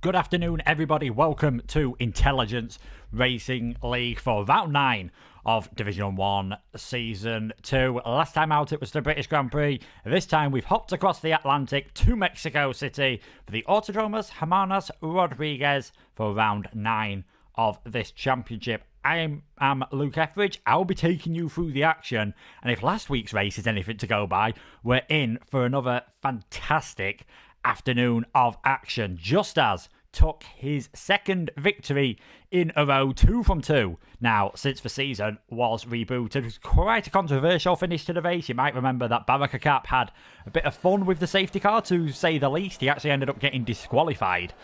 Good afternoon, everybody. Welcome to Intelligence Racing League for round 9 of Division 1 Season 2. Last time out, it was the British Grand Prix. This time, we've hopped across the Atlantic to Mexico City for the Autodromas Hermanos Rodriguez for round 9 of this championship. I am Luke Etheridge. I'll be taking you through the action. And if last week's race is anything to go by, we're in for another fantastic afternoon of action. Just as took his second victory in a row, 2 from 2 now since the season was rebooted. It was quite a controversial finish to the race. You might remember that Baraka Cap had a bit of fun with the safety car, to say the least. He actually ended up getting disqualified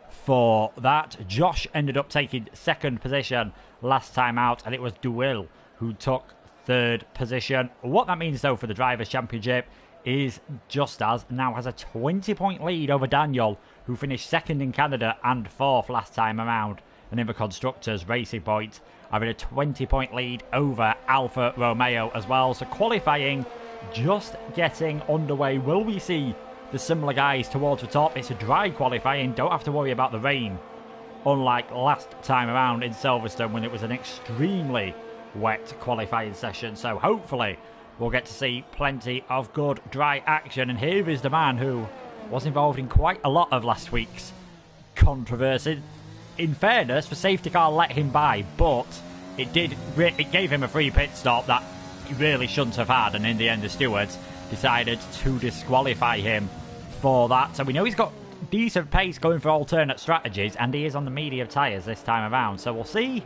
for that. Josh ended up taking second position last time out, and it was Duil who took third position. What that means though for the Drivers' Championship is Just As now has a 20-point lead over Daniel, who finished second in Canada and fourth last time around. And in the Constructors, Racing Point having a 20-point lead over Alfa Romeo as well. So qualifying just getting underway. Will we see the similar guys towards the top? It's a dry qualifying, don't have to worry about the rain, unlike last time around in Silverstone when it was an extremely wet qualifying session. So hopefully we'll get to see plenty of good dry action. And here is the man who was involved in quite a lot of last week's controversy. In fairness, the safety car let him by, but it gave him a free pit stop that he really shouldn't have had, and in the end the stewards decided to disqualify him for that. So we know he's got decent pace going for alternate strategies, and he is on the medium tyres this time around. So we'll see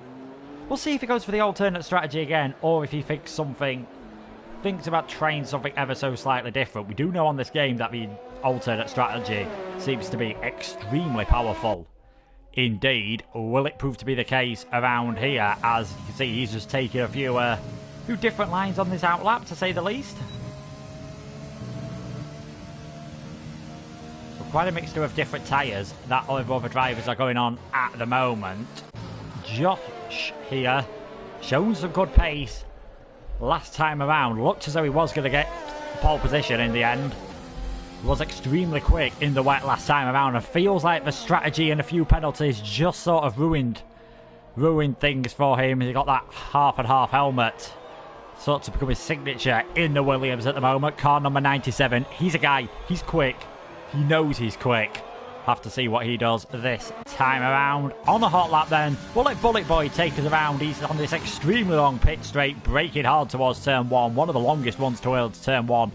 if he goes for the alternate strategy again, or if he thinks about trying something ever so slightly different. We do know on this game that the alternate strategy seems to be extremely powerful indeed. Will it prove to be the case around here? As you can see, he's just taking a few different lines on this outlap, to say the least. So quite a mixture of different tyres that other drivers are going on at the moment. Josh here showing some good pace last time around. Looked as though he was going to get pole position in the end. Was extremely quick in the wet last time around, and feels like the strategy and a few penalties just sort of ruined things for him. He got that half and half helmet sort of become his signature in the Williams at the moment. Car number 97. He's a guy. He's quick. He knows he's quick. Have to see what he does this time around. On the hot lap then, we'll let Bullet Boy take us around. He's on this extremely long pit straight, braking hard towards turn 1. One of the longest ones towards turn 1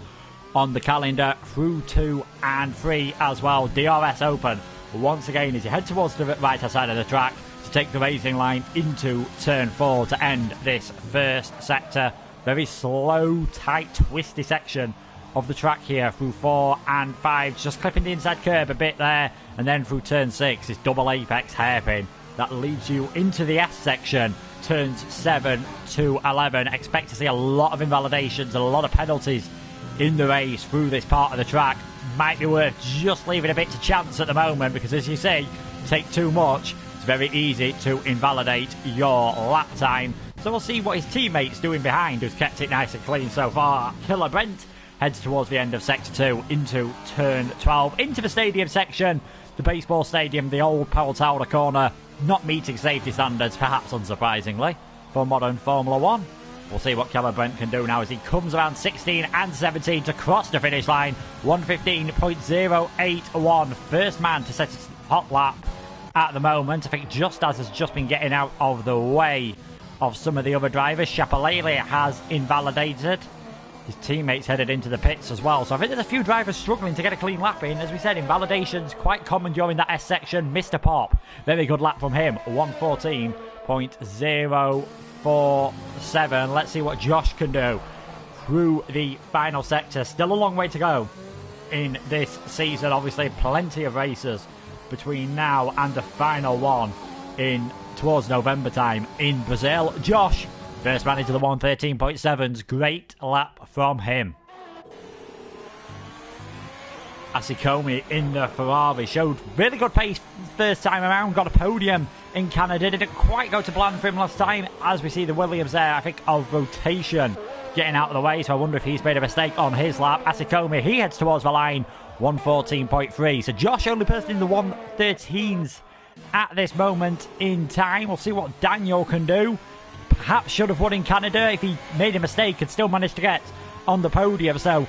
on the calendar, through 2 and 3 as well. DRS open once again as you head towards the right hand side of the track to take the racing line into turn 4 to end this first sector. Very slow, tight, twisty section of the track here through 4 and 5, just clipping the inside curb a bit there, and then through turn 6 this double apex hairpin that leads you into the S section, turns 7 to 11. Expect to see a lot of invalidations, a lot of penalties in the race through this part of the track. Might be worth just leaving a bit to chance at the moment, because as you see, take too much, it's very easy to invalidate your lap time. So we'll see what his teammates doing behind, who's kept it nice and clean so far. Killer Brent heads towards the end of Sector 2 into Turn 12, into the stadium section. The baseball stadium, the old Powell Tower corner, not meeting safety standards, perhaps unsurprisingly, for modern Formula 1. We'll see what Killer Brent can do now as he comes around 16 and 17 to cross the finish line. 1:15.081. First man to set a hot lap at the moment. I think Just As has just been getting out of the way of some of the other drivers. Shapalele has invalidated. His teammates headed into the pits as well. So I think there's a few drivers struggling to get a clean lap in. As we said, invalidations quite common during that S section. Mr. Pop, very good lap from him. 1:14.047. Let's see what Josh can do through the final sector. Still a long way to go in this season. Obviously, plenty of races between now and the final one towards November time in Brazil. Josh, first man into the 1:13.7s. Great lap from him. Asikomi in the Ferrari showed really good pace first time around. Got a podium in Canada. Didn't quite go to plan for him last time. As we see the Williams there, I think of rotation getting out of the way. So I wonder if he's made a mistake on his lap. Asikomi, he heads towards the line. 114.3. So Josh only person in the 113s at this moment in time. We'll see what Daniel can do. Perhaps should have won in Canada if he made a mistake and still managed to get on the podium. So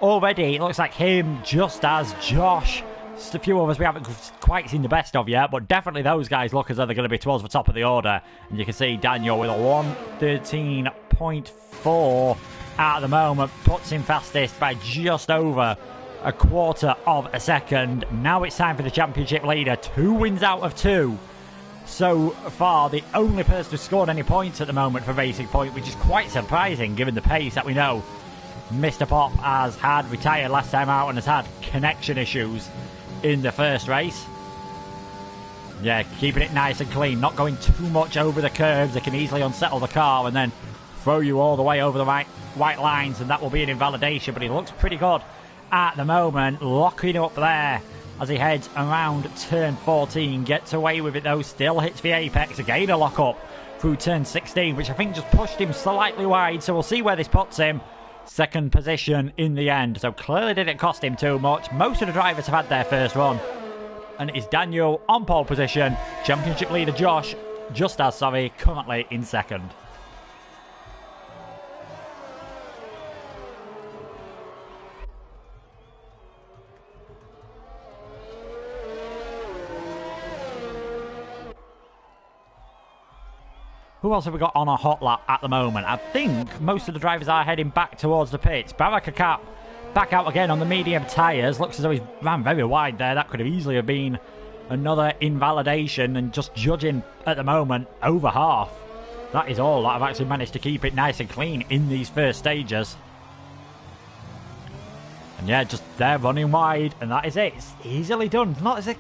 already it looks like him, just as Josh. Just a few of us we haven't quite seen the best of yet, but definitely those guys look as though they're going to be towards the top of the order. And you can see Daniel with a 113.4 at the moment puts him fastest by just over a quarter of a second. Now it's time for the championship leader. 2 wins out of 2 so far. The only person who's scored any points at the moment for Racing Point, which is quite surprising given the pace that we know Mr. Pop has had. Retired last time out and has had connection issues in the first race. Yeah, keeping it nice and clean, not going too much over the curves. They can easily unsettle the car and then throw you all the way over the white lines, and that will be an invalidation. But he looks pretty good at the moment, locking up there as he heads around turn 14. Gets away with it though, still hits the apex. Again a lock up through turn 16, which I think just pushed him slightly wide. So we'll see where this puts him. Second position in the end, so clearly didn't cost him too much. Most of the drivers have had their first run, and it is Daniel on pole position. Championship leader Josh, currently in second. Who else have we got on a hot lap at the moment? I think most of the drivers are heading back towards the pits. Barakakap back out again on the medium tyres. Looks as though he's ran very wide there. That could have easily have been another invalidation, and just judging at the moment, over half. That is all that I've actually managed to keep it nice and clean in these first stages. And yeah, just there running wide, and that is it. It's easily done. Not as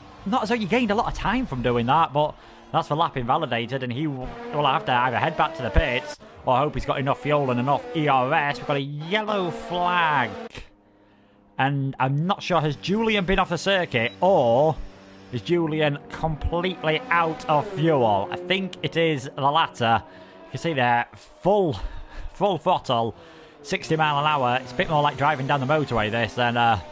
though you gained a lot of time from doing that, but that's the lap invalidated, and he will have to either head back to the pits or hope he's got enough fuel and enough ERS. We've got a yellow flag. And I'm not sure, has Julian been off the circuit, or is Julian completely out of fuel? I think it is the latter. You can see there, full throttle, 60 mile an hour. It's a bit more like driving down the motorway, this, than the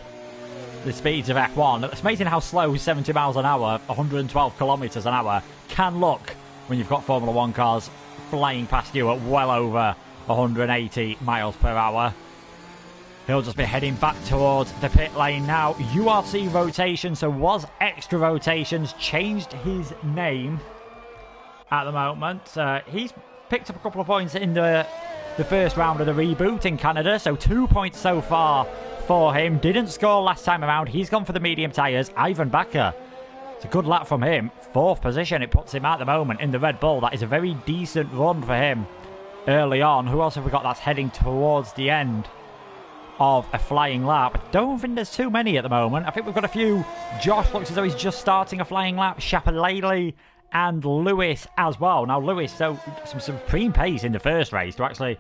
speeds of F1. It's amazing how slow 70 miles an hour, 112 kilometres an hour can look when you've got Formula 1 cars flying past you at well over 180 miles per hour. He'll just be heading back towards the pit lane now. URC rotation, so was extra rotations, changed his name at the moment. He's picked up a couple of points in the first round of the reboot in Canada, so 2 points so far for him. Didn't score last time around. He's gone for the medium tyres. Ivan Bakker. It's a good lap from him. 4th position it puts him at the moment in the Red Bull. That is a very decent run for him early on. Who else have we got that's heading towards the end of a flying lap? I don't think there's too many at the moment. I think we've got a few. Josh looks as though he's just starting a flying lap. Shapalele and Lewis as well. Now Lewis, so some supreme pace in the first race to actually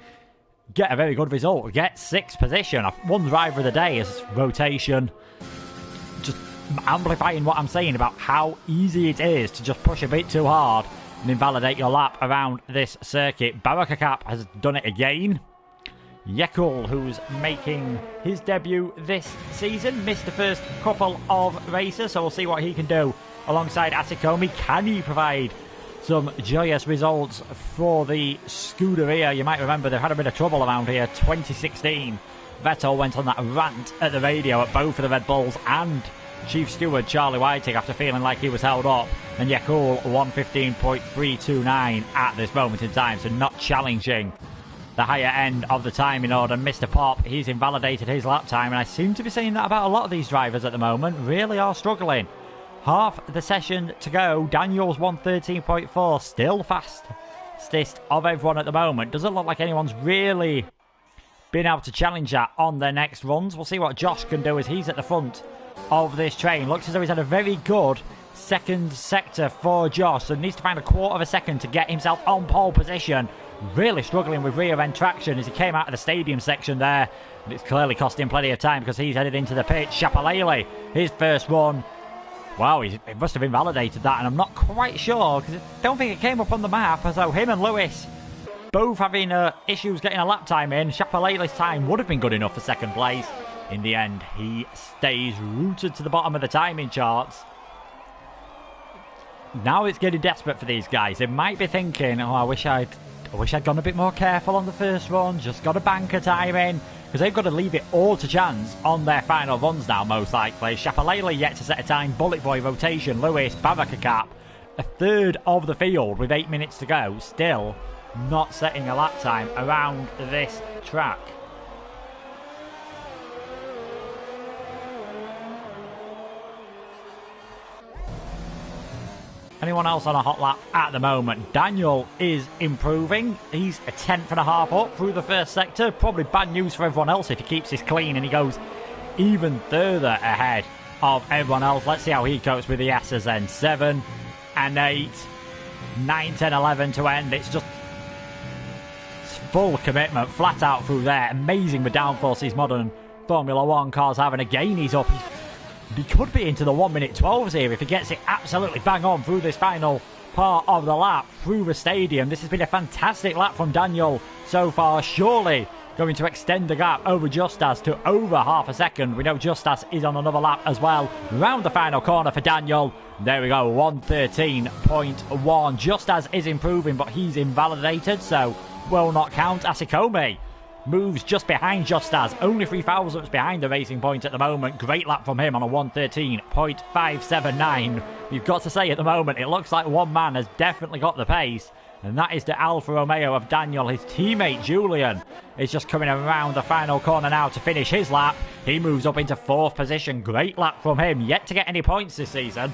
get a very good result. Get 6th position. One driver of the day is rotation. Just amplifying what I'm saying about how easy it is to just push a bit too hard and invalidate your lap around this circuit. Barakakap has done it again. Yekul, who's making his debut this season, missed the first couple of races, so we'll see what he can do alongside Atikomi. Can he provide some joyous results for the Scuderia? You might remember they've had a bit of trouble around here. 2016, Vettel went on that rant at the radio at both of the Red Bulls and Chief Steward Charlie Whiting after feeling like he was held up. And Yekul 1:15.329 at this moment in time, so not challenging the higher end of the timing order. Mr. Pop, he's invalidated his lap time, and I seem to be saying that about a lot of these drivers at the moment. Really are struggling. Half the session to go. Daniel's 1:13.4, still fastest of everyone at the moment. Doesn't look like anyone's really been able to challenge that on their next runs. We'll see what Josh can do as he's at the front of this train. Looks as though he's had a very good second sector for Josh, so needs to find a quarter of a second to get himself on pole position. Really struggling with rear end traction as he came out of the stadium section there, and it's clearly cost him plenty of time because he's headed into the pit. Shapalele, his first run. Wow, he must have invalidated that, and I'm not quite sure because I don't think it came up on the map. So him and Lewis both having issues getting a lap time in. Shapalele's time would have been good enough for second place. in the end, he stays rooted to the bottom of the timing charts. Now it's getting desperate for these guys. They might be thinking, oh, I wish I'd gone a bit more careful on the first run. Just got a banker time in. Because they've got to leave it all to chance on their final runs now, most likely. Shapalele yet to set a time. Bullet Boy, Rotation, Lewis, Barakakap. A third of the field with 8 minutes to go. Still not setting a lap time around this track. Anyone else on a hot lap at the moment? Daniel is improving. He's a 10.5 up through the first sector. Probably bad news for everyone else if he keeps this clean and he goes even further ahead of everyone else. Let's see how he copes with the S's then. 7 and 8. 9, 10, 11 to end. It's just full commitment. Flat out through there. Amazing the downforce these modern Formula 1 cars have. And again, he's up. He could be into the 1 minute 12s here if he gets it absolutely bang on through this final part of the lap, through the stadium. This has been a fantastic lap from Daniel so far. Surely going to extend the gap over Justas to over half a second. We know Justas is on another lap as well. Round the final corner for Daniel. There we go, 1:13.1. Justas is improving, but he's invalidated, so will not count. Asikome moves just behind Justas, only 3 thousandths behind the racing point at the moment. Great lap from him on a 1:13.579. You've got to say at the moment, it looks like one man has definitely got the pace, and that is the Alfa Romeo of Daniel. His teammate Julian is just coming around the final corner now to finish his lap. He moves up into 4th position. Great lap from him, yet to get any points this season.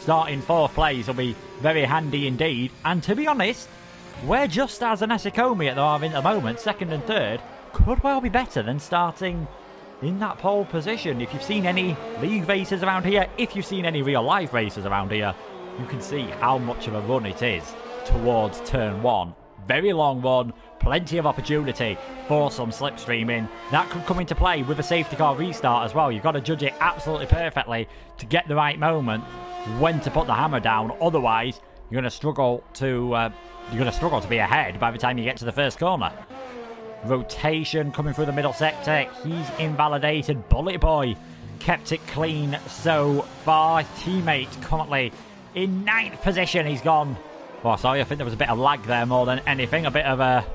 Starting 4th place will be very handy indeed, and to be honest, where Justas and Asikome at the moment, 2nd and 3rd, could well be better than starting in that pole position. If you've seen any league races around here, if you've seen any real life races around here, you can see how much of a run it is towards turn 1. Very long one, plenty of opportunity for some slipstreaming. That could come into play with a safety car restart as well. You've got to judge it absolutely perfectly to get the right moment when to put the hammer down. Otherwise, you're going to struggle to be ahead by the time you get to the first corner. Rotation coming through the middle sector. He's invalidated. Bullet Boy kept it clean so far. Teammate currently in 9th position. He's gone. Oh, sorry, I think there was a bit of lag there more than anything. A bit of a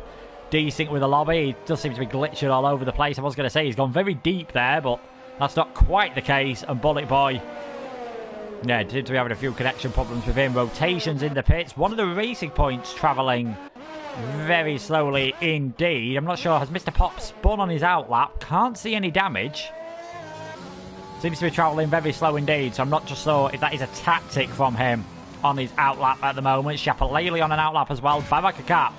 desync with the lobby. He does seem to be glitching all over the place. I was going to say he's gone very deep there, but that's not quite the case. And Bullet Boy, yeah, seems to be having a few connection problems with him. Rotations in the pits. One of the racing points travelling very slowly indeed. I'm not sure. Has Mr. Pop spun on his outlap? Can't see any damage. Seems to be travelling very slow indeed, so I'm not just sure if that is a tactic from him on his outlap at the moment. Shapalele on an outlap as well. Barakakap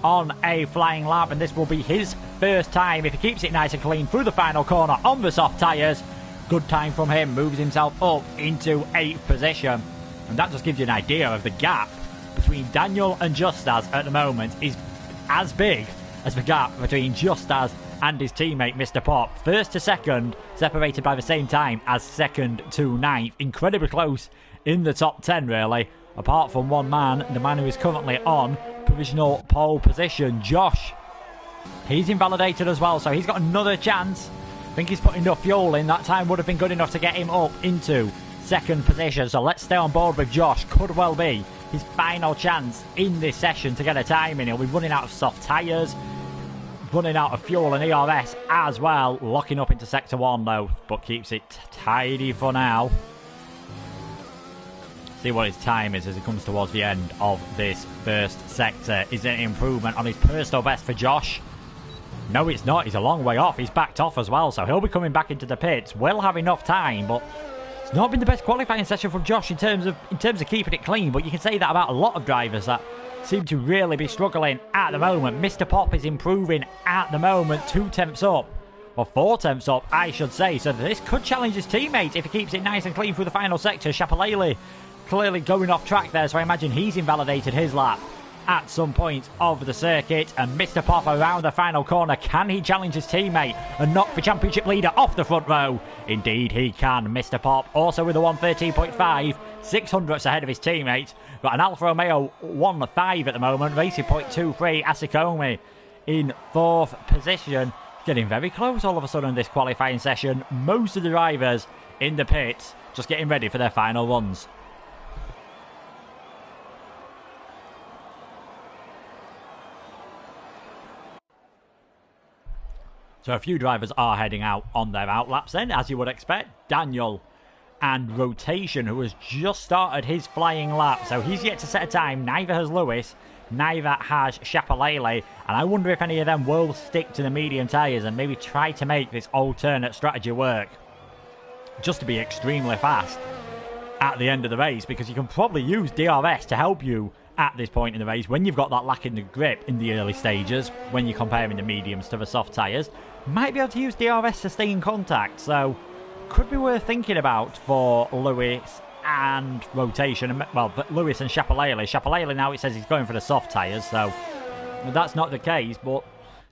on a flying lap, and this will be his first time, if he keeps it nice and clean, through the final corner on the soft tyres. Good time from him. Moves himself up into 8th position. And that just gives you an idea of the gap between Daniel and Justas at the moment is as big as the gap between Justas and his teammate Mr. Pop. 1st to 2nd, separated by the same time as 2nd to 9th. Incredibly close in the top 10, really. Apart from one man, the man who is currently on provisional pole position, Josh. He's invalidated as well, so he's got another chance. I think he's put enough fuel in. That time would have been good enough to get him up into 2nd position. So let's stay on board with Josh. Could well be his final chance in this session to get a time in. He'll be running out of soft tyres, running out of fuel and ERS as well. Locking up into Sector 1 though, but keeps it tidy for now. See what his time is as he comes towards the end of this first sector. Is it an improvement on his personal best for Josh? No, it's not. He's a long way off. He's backed off as well, so he'll be coming back into the pits. Will have enough time, but it's not been the best qualifying session from Josh in terms of keeping it clean. But you can say that about a lot of drivers that seem to really be struggling at the moment. Mr. Pop is improving at the moment, 2 tenths up, or 4 tenths up, I should say. So this could challenge his teammate if he keeps it nice and clean through the final sector. Shapalele clearly going off track there, so I imagine he's invalidated his lap at some point of the circuit. And Mr. Pop around the final corner. Can he challenge his teammate and knock the championship leader off the front row? Indeed he can. Mr. Pop also with a 1:13.5, 600ths ahead of his teammate. Got an Alfa Romeo 1.5 at the moment, racing .23. Asikome in 4th position. getting very close all of a sudden this qualifying session. Most of the drivers in the pits just getting ready for their final runs. So a few drivers are heading out on their outlaps then, as you would expect. Daniel and Rotation, who has just started his flying lap. So he's yet to set a time. Neither has Lewis. Neither has Shapalele. And I wonder if any of them will stick to the medium tyres and maybe try to make this alternate strategy work. Just to be extremely fast at the end of the race. Because you can probably use DRS to help you at this point in the race when you've got that lack in the grip in the early stages, when you're comparing the mediums to the soft tyres. Might be able to use DRS to stay in contact, so could be worth thinking about for Lewis and Rotation. Well, Lewis and Shapalele. Shapalele now it says he's going for the soft tyres, so that's not the case, but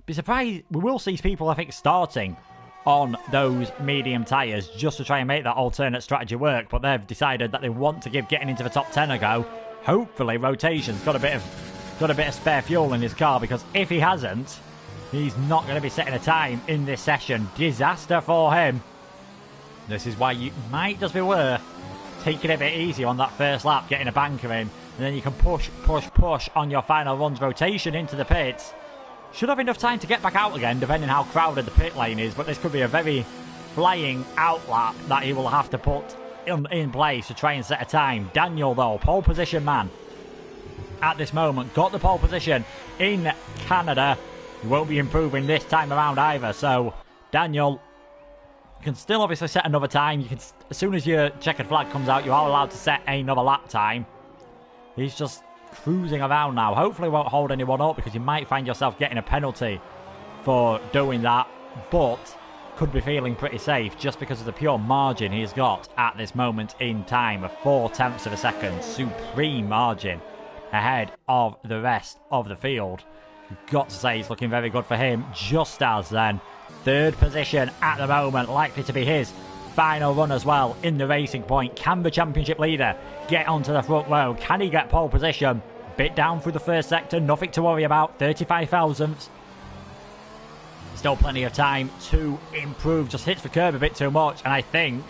be surprised. We will see people, I think, starting on those medium tyres just to try and make that alternate strategy work, but they've decided that they want to give getting into the top 10 a go. Hopefully Rotation's got a bit of spare fuel in his car, because if he hasn't, he's not going to be setting a time in this session. Disaster for him. This is why you might just be worth taking it a bit easy on that first lap, getting a banker in, and then you can push on your final runs. Rotation into the pits. Should have enough time to get back out again, depending how crowded the pit lane is, but this could be a very flying out lap that he will have to put in place to try and set a time. Daniel, though, pole position man at this moment, got the pole position in Canada. He won't be improving this time around either, so Daniel can still obviously set another time. You can, as soon as your checkered flag comes out, you are allowed to set another lap time. He's just cruising around now. Hopefully won't hold anyone up, because you might find yourself getting a penalty for doing that, but could be feeling pretty safe just because of the pure margin he's got at this moment in time of 0.4 of a second. Supreme margin ahead of the rest of the field. Got to say, it's looking very good for him. Just as then, third position at the moment, likely to be his final run as well in the Racing Point. Can the championship leader get onto the front row? Can he get pole position? Bit down through the first sector, nothing to worry about. 35 thousandths. Still plenty of time to improve. Just hits the curb a bit too much, and I think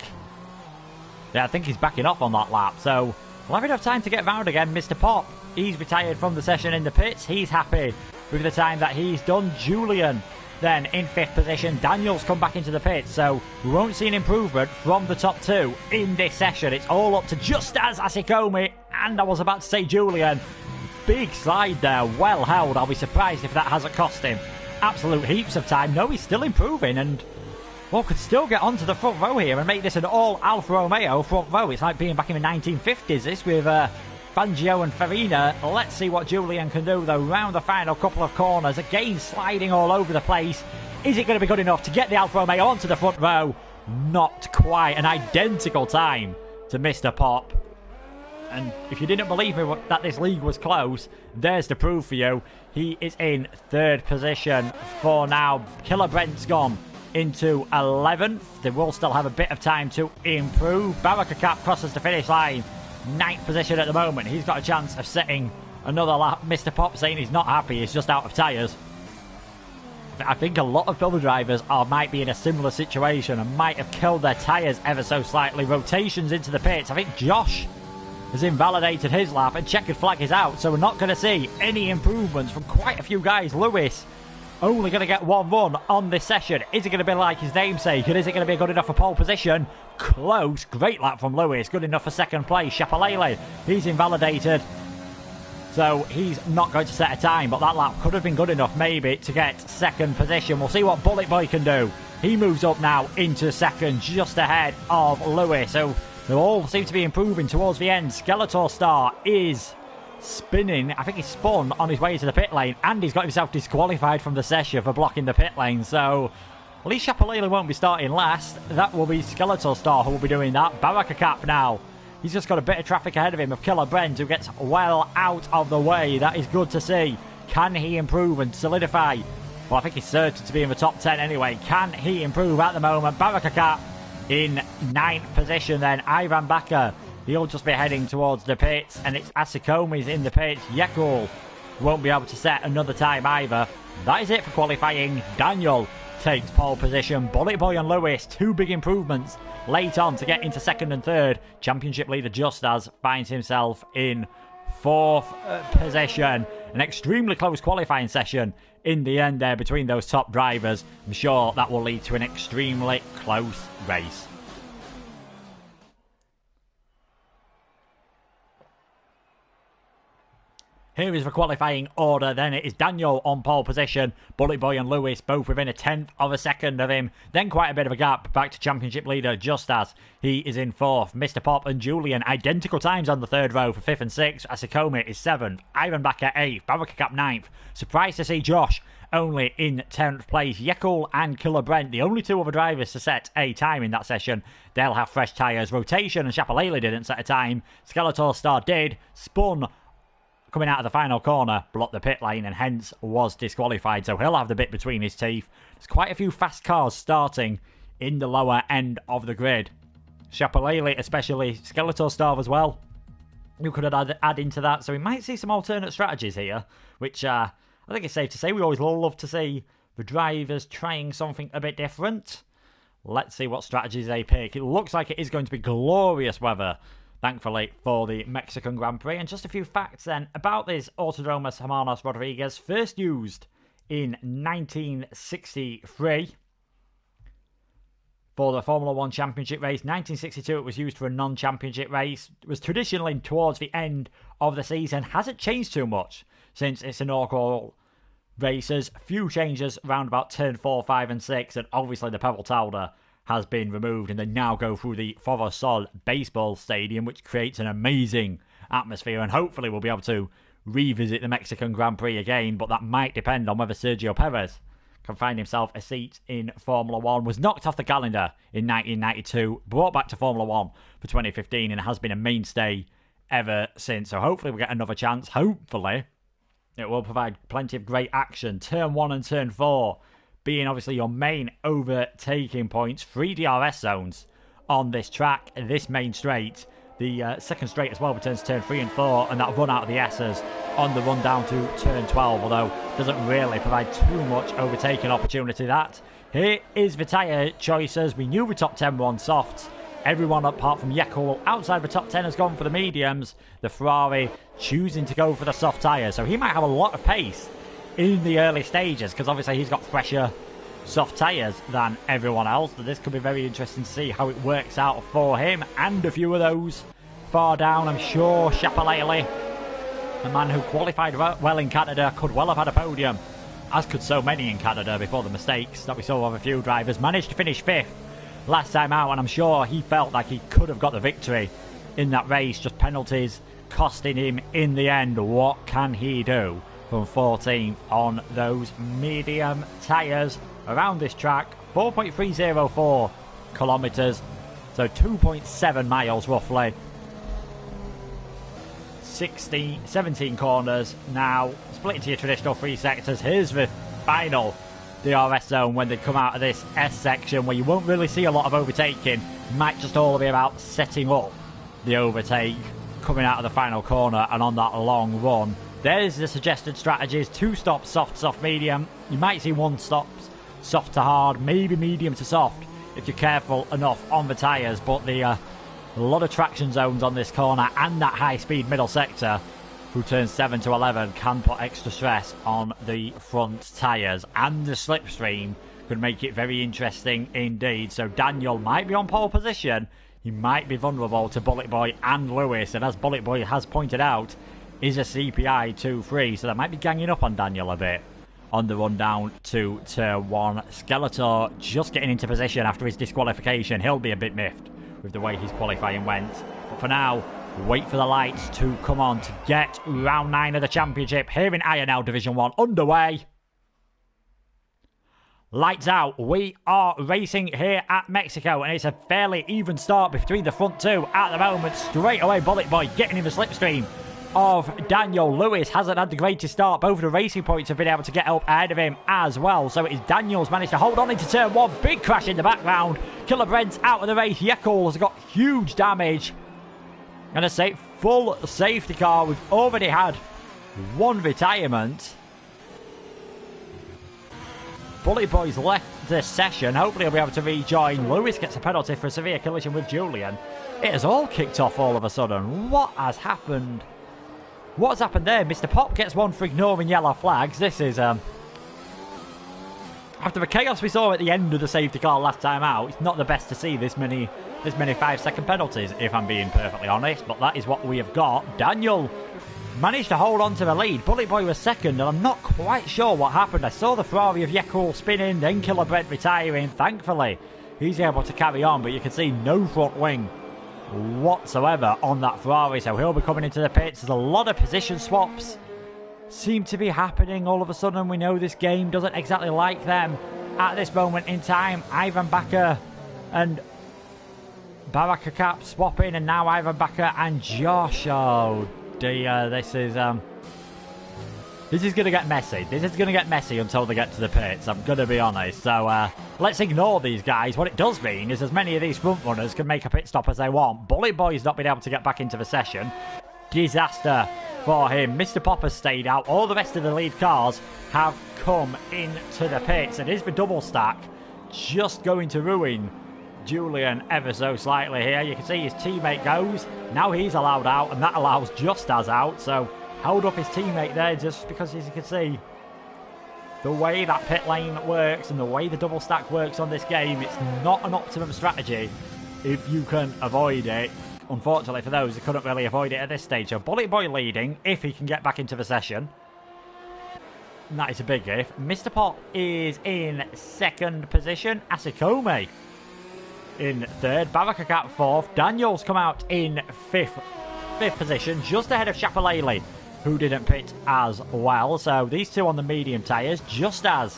he's backing off on that lap. So we'll have enough time to get round again. Mr. Pop, he's retired from the session in the pits. He's happy with the time that he's done. Julian then in 5th position. Daniel's come back into the pits, so we won't see an improvement from the top 2 in this session. It's all up to just as Asikomi, and I was about to say Julian. Big slide there, well held. I'll be surprised if that hasn't cost him absolute heaps of time. No, he's still improving, and well, could still get onto the front row here and make this an all Alfa Romeo front row. It's like being back in the 1950s, this, with Fangio and Farina. Let's see what Julian can do, though, round the final couple of corners. Again, sliding all over the place. Is it going to be good enough to get the Alfa Romeo onto the front row? Not quite. An identical time to Mr. Pop. And if you didn't believe me that this league was close, there's the proof for you. He is in 3rd position for now. Killer Brent's gone into 11th. They will still have a bit of time to improve. Barakakap crosses the finish line. 9th position at the moment. He's got a chance of setting another lap. Mr. Pop saying he's not happy. He's just out of tyres. I think a lot of other drivers might be in a similar situation and might have killed their tyres ever so slightly. Rotations into the pits. I think Josh has invalidated his lap, and checkered flag is out, so we're not going to see any improvements from quite a few guys. Lewis only going to get one run on this session. Is it going to be like his namesake, and is it going to be good enough for pole position? Close. Great lap from Lewis. Good enough for 2nd place. Shapalele, he's invalidated, so he's not going to set a time, but that lap could have been good enough maybe to get 2nd position. We'll see what Bullet Boy can do. He moves up now into 2nd, just ahead of Lewis, so they all seem to be improving towards the end. Skeletor Star is spinning. I think he spun on his way to the pit lane, and he's got himself disqualified from the session for blocking the pit lane. So at least Shapalele won't be starting last. That will be Skeletor Star who will be doing that. Barakakap now. He's just got a bit of traffic ahead of him of Killer Brent, who gets well out of the way. That is good to see. Can he improve and solidify? Well, I think he's certain to be in the top 10 anyway. Can he improve at the moment? Barakakap in 9th position then. Ivan Bakker, he'll just be heading towards the pits, and it's Asikomi's in the pits. Yekul won't be able to set another time either. That is it for qualifying. Daniel takes pole position. Bullet Boy and Lewis, two big improvements late on to get into second and third. Championship leader Just As finds himself in fourth position. An extremely close qualifying session in the end there between those top drivers. I'm sure that will lead to an extremely close race. Here is the qualifying order then. It is Daniel on pole position. Bullet Boy and Lewis both within a tenth of a second of him. Then quite a bit of a gap back to championship leader Just As. He is in fourth. Mr. Pop and Julian identical times on the third row for fifth and sixth. Asakoma is seventh. Ivan back at eighth. Barakakap ninth. Surprised to see Josh only in 10th place. Yekul and Killer Brent, the only two other drivers to set a time in that session. They'll have fresh tyres. Rotation and Shapalele didn't set a time. Skeletor Star did. Spun coming out of the final corner, blocked the pit lane and hence was disqualified. So he'll have the bit between his teeth. There's quite a few fast cars starting in the lower end of the grid. Shapalele, especially Skeletor Star as well. You could add into that. So we might see some alternate strategies here, which I think it's safe to say we always love to see the drivers trying something a bit different. Let's see what strategies they pick. It looks like it is going to be glorious weather, thankfully, for the Mexican Grand Prix. And just a few facts then about this Autodromo Hermanos Rodriguez. First used in 1963 for the Formula 1 Championship race. 1962 it was used for a non-championship race. It was traditionally towards the end of the season. Hasn't changed too much since its inaugural races. Few changes around about turn 4, 5 and 6. And obviously the Pebble Towder has been removed, and they now go through the Foro Sol baseball stadium, which creates an amazing atmosphere, and hopefully we'll be able to revisit the Mexican Grand Prix again, but that might depend on whether Sergio Perez can find himself a seat in Formula 1. Was knocked off the calendar in 1992, brought back to Formula 1 for 2015, and has been a mainstay ever since. So hopefully we'll get another chance. Hopefully it will provide plenty of great action. Turn 1 and Turn 4 being obviously your main overtaking points. 3 DRS zones on this track, this main straight. The second straight as well returns to turn 3 and 4, and that run out of the S's on the run down to turn 12, although doesn't really provide too much overtaking opportunity. That here is the tyre choices. We knew the top 10 were on softs. Everyone apart from Yekul outside the top 10 has gone for the mediums. The Ferrari choosing to go for the soft tyres, so he might have a lot of pace in the early stages, because obviously he's got fresher soft tyres than everyone else. So this could be very interesting to see how it works out for him, and a few of those far down. I'm sure Shapalele, the man who qualified well in Canada, could well have had a podium, as could so many in Canada before the mistakes that we saw of a few drivers. Managed to finish 5th last time out, and I'm sure he felt like he could have got the victory in that race, just penalties costing him in the end. What can he do from 14th on those medium tyres around this track? 4.304 kilometres, so 2.7 miles roughly. 17 corners now, split into your traditional 3 sectors. Here's the final DRS zone when they come out of this S section, where you won't really see a lot of overtaking. Might just all be about setting up the overtake coming out of the final corner and on that long run. There's the suggested strategies. 2 stops, soft, medium. You might see 1 stop, soft to hard, maybe medium to soft if you're careful enough on the tyres. But a lot of traction zones on this corner, and that high-speed middle sector through turns 7 to 11 can put extra stress on the front tyres. And the slipstream could make it very interesting indeed. So Daniel might be on pole position. He might be vulnerable to Bullet Boy and Lewis. And as Bullet Boy has pointed out, is a CPI 2-3, so they might be ganging up on Daniel a bit on the run down to turn 1. Skeletor just getting into position after his disqualification. He'll be a bit miffed with the way his qualifying went. But for now, wait for the lights to come on to get round 9 of the championship here in INL Division 1 underway. Lights out. We are racing here at Mexico, and it's a fairly even start between the front two at the moment. Straight away, Bullet Boy getting in the slipstream of Daniel. Lewis hasn't had the greatest start. Both of the racing points have been able to get up ahead of him as well. So it is Daniel's managed to hold on into turn 1. Big crash in the background. Killer Brent's out of the race. Yekul has got huge damage. And a full safety car. We've already had 1 retirement. Bullet Boy's left the session. Hopefully he'll be able to rejoin. Lewis gets a penalty for a severe collision with Julian. It has all kicked off all of a sudden. What has happened? What's happened there? Mr. Pop gets one for ignoring yellow flags. This is, after the chaos we saw at the end of the safety car last time out, it's not the best to see this many 5-second penalties, if I'm being perfectly honest. But that is what we have got. Daniel managed to hold on to the lead. Bullet Boy was second, and I'm not quite sure what happened. I saw the Ferrari of Yekul spinning, then Killer Brent retiring. Thankfully, he's able to carry on, but you can see no front wing whatsoever on that Ferrari, so he'll be coming into the pits. There's a lot of position swaps seem to be happening all of a sudden. We know this game doesn't exactly like them at this moment in time. Ivan Bakker and Barakakap swapping, and now Ivan Bakker and Josh. Oh dear, this is going to get messy. This is going to get messy until they get to the pits, I'm going to be honest. So let's ignore these guys. What it does mean is as many of these front runners can make a pit stop as they want. Bullet Boy's not been able to get back into the session. Disaster for him. Mr. Popper stayed out. All the rest of the lead cars have come into the pits. It is the double stack just going to ruin Julian ever so slightly here. You can see his teammate goes. Now he's allowed out, and that allows Justaz out. So held up his teammate there just because, as you can see, the way that pit lane works and the way the double stack works on this game, it's not an optimum strategy if you can avoid it. Unfortunately for those who couldn't really avoid it at this stage. So Bullet Boy leading if he can get back into the session. And that is a big if. Mr. Pop is in second position. Asikome in third. Barakakat fourth. Daniels come out in fifth position, just ahead of Chapalele, who didn't pit as well. So these two on the medium tyres. Justaz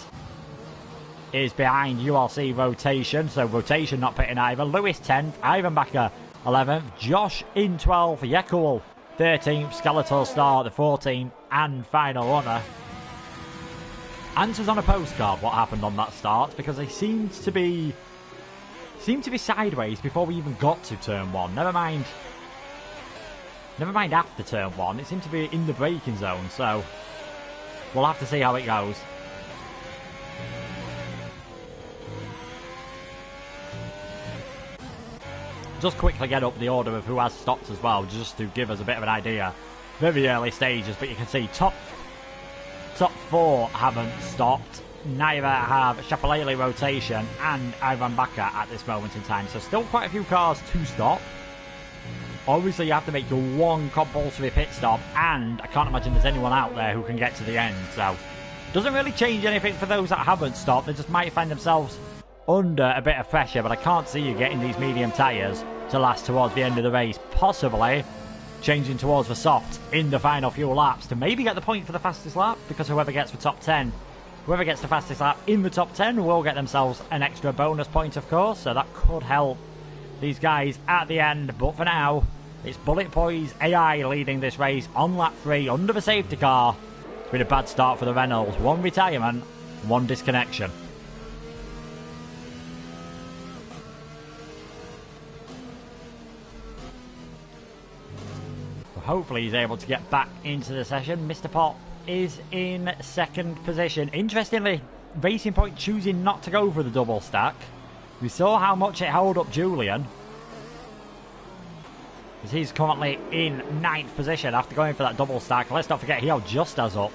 is behind ULC Rotation, so Rotation not pitting either. Lewis 10th, Ivan Bakker 11th, Josh in 12th, Yekul 13th, Skeletal Star the 14th, and final runner. Answers on a postcard what happened on that start, because they seemed to be sideways before we even got to turn one. Never mind after turn one. It seemed to be in the braking zone, so we'll have to see how it goes. Just quickly get up the order of who has stopped as well, just to give us a bit of an idea. Very early stages, but you can see top four haven't stopped. Neither have Chapalele Rotation and Ivan Bakker at this moment in time. So still quite a few cars to stop. Obviously you have to make your one compulsory pit stop, and I can't imagine there's anyone out there who can get to the end. So it doesn't really change anything for those that haven't stopped. They just might find themselves under a bit of pressure, but I can't see you getting these medium tyres to last towards the end of the race. Possibly changing towards the soft in the final few laps to maybe get the point for the fastest lap, because whoever gets the top 10, whoever gets the fastest lap in the top 10 will get themselves an extra bonus point, of course, so that could help these guys at the end. But for now, it's Bullet Boy's AI leading this race on lap 3 under the safety car. It's been a bad start for the Reynolds. One retirement, one disconnection. Hopefully he's able to get back into the session. Mr. Pop is in second position. Interestingly, Racing Point choosing not to go for the double stack. We saw how much it held up Julian, as he's currently in 9th position after going for that double stack. Let's not forget he held Justaz up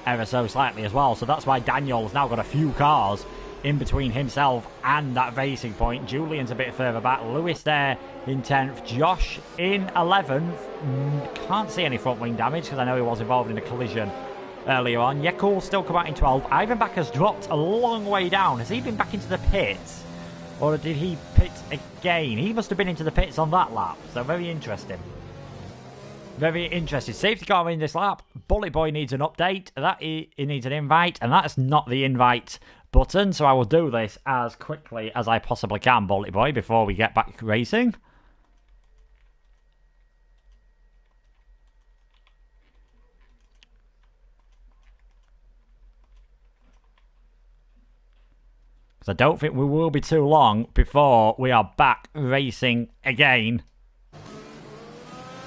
ever so slightly as well, so that's why Daniel's now got a few cars in between himself and that Racing Point. Julian's a bit further back. Lewis there in 10th. Josh in 11th. Can't see any front wing damage because I know he was involved in a collision earlier on. Yekul still come out in 12th. Ivan Bakker's dropped a long way down. Has he been back into the pits? Or did he pit again? He must have been into the pits on that lap. So very interesting. Very interesting. Safety car in this lap. Bullet Boy needs an update. He needs an invite. And that's not the invite button. So I will do this as quickly as I possibly can, Bullet Boy, before we get back racing. Because I don't think we will be too long before we are back racing again.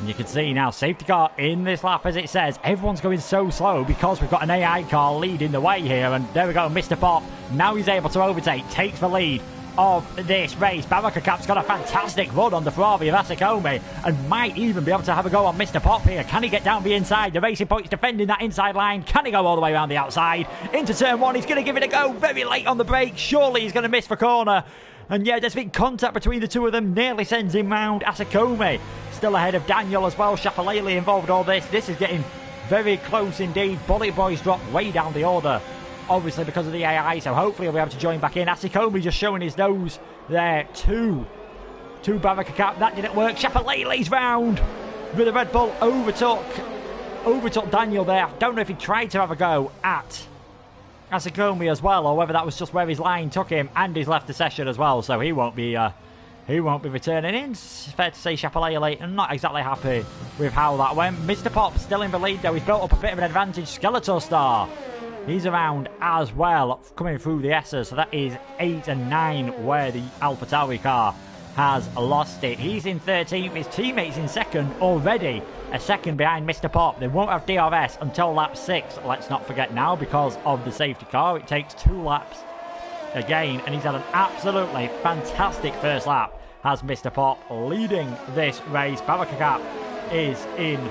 And you can see now, safety car in this lap, as it says. Everyone's going so slow because we've got an AI car leading the way here. And there we go, Mr. Pop. Now he's able to overtake, takes the lead of this race. Baraka Cap's got a fantastic run on the Ferrari of Asikomi and might even be able to have a go on Mr. Pop here. Can he get down the inside? The Racing Point's defending that inside line. Can he go all the way around the outside? Into turn one, he's going to give it a go. Very late on the brake. Surely he's going to miss the corner. And yeah, there's been contact between the two of them. Nearly sends him round. Asikomi still ahead of Daniel as well. Shapalele involved all this. This is getting very close indeed. Bullet Boy's dropped way down the order, obviously because of the AI, so hopefully he'll be able to join back in. Asikomi just showing his nose there to Baraka Cap. That didn't work. Shapalele's round with the Red Bull. Overtook Daniel there. I don't know if he tried to have a go at Asikomi as well, or whether that was just where his line took him, and he's left the session as well, so he won't be returning in. It's fair to say Shapalele not exactly happy with how that went. Mr. Pop still in the lead though. He's built up a bit of an advantage. Skeletor Star, he's around as well, coming through the S's. So that is 8 and 9 where the AlphaTauri car has lost it. He's in 13th. His teammate's in second already. A second behind Mr. Pop. They won't have DRS until lap 6. Let's not forget now, because of the safety car. It takes 2 laps again. And he's had an absolutely fantastic first lap. Has Mr. Pop leading this race. Baraka Cap is in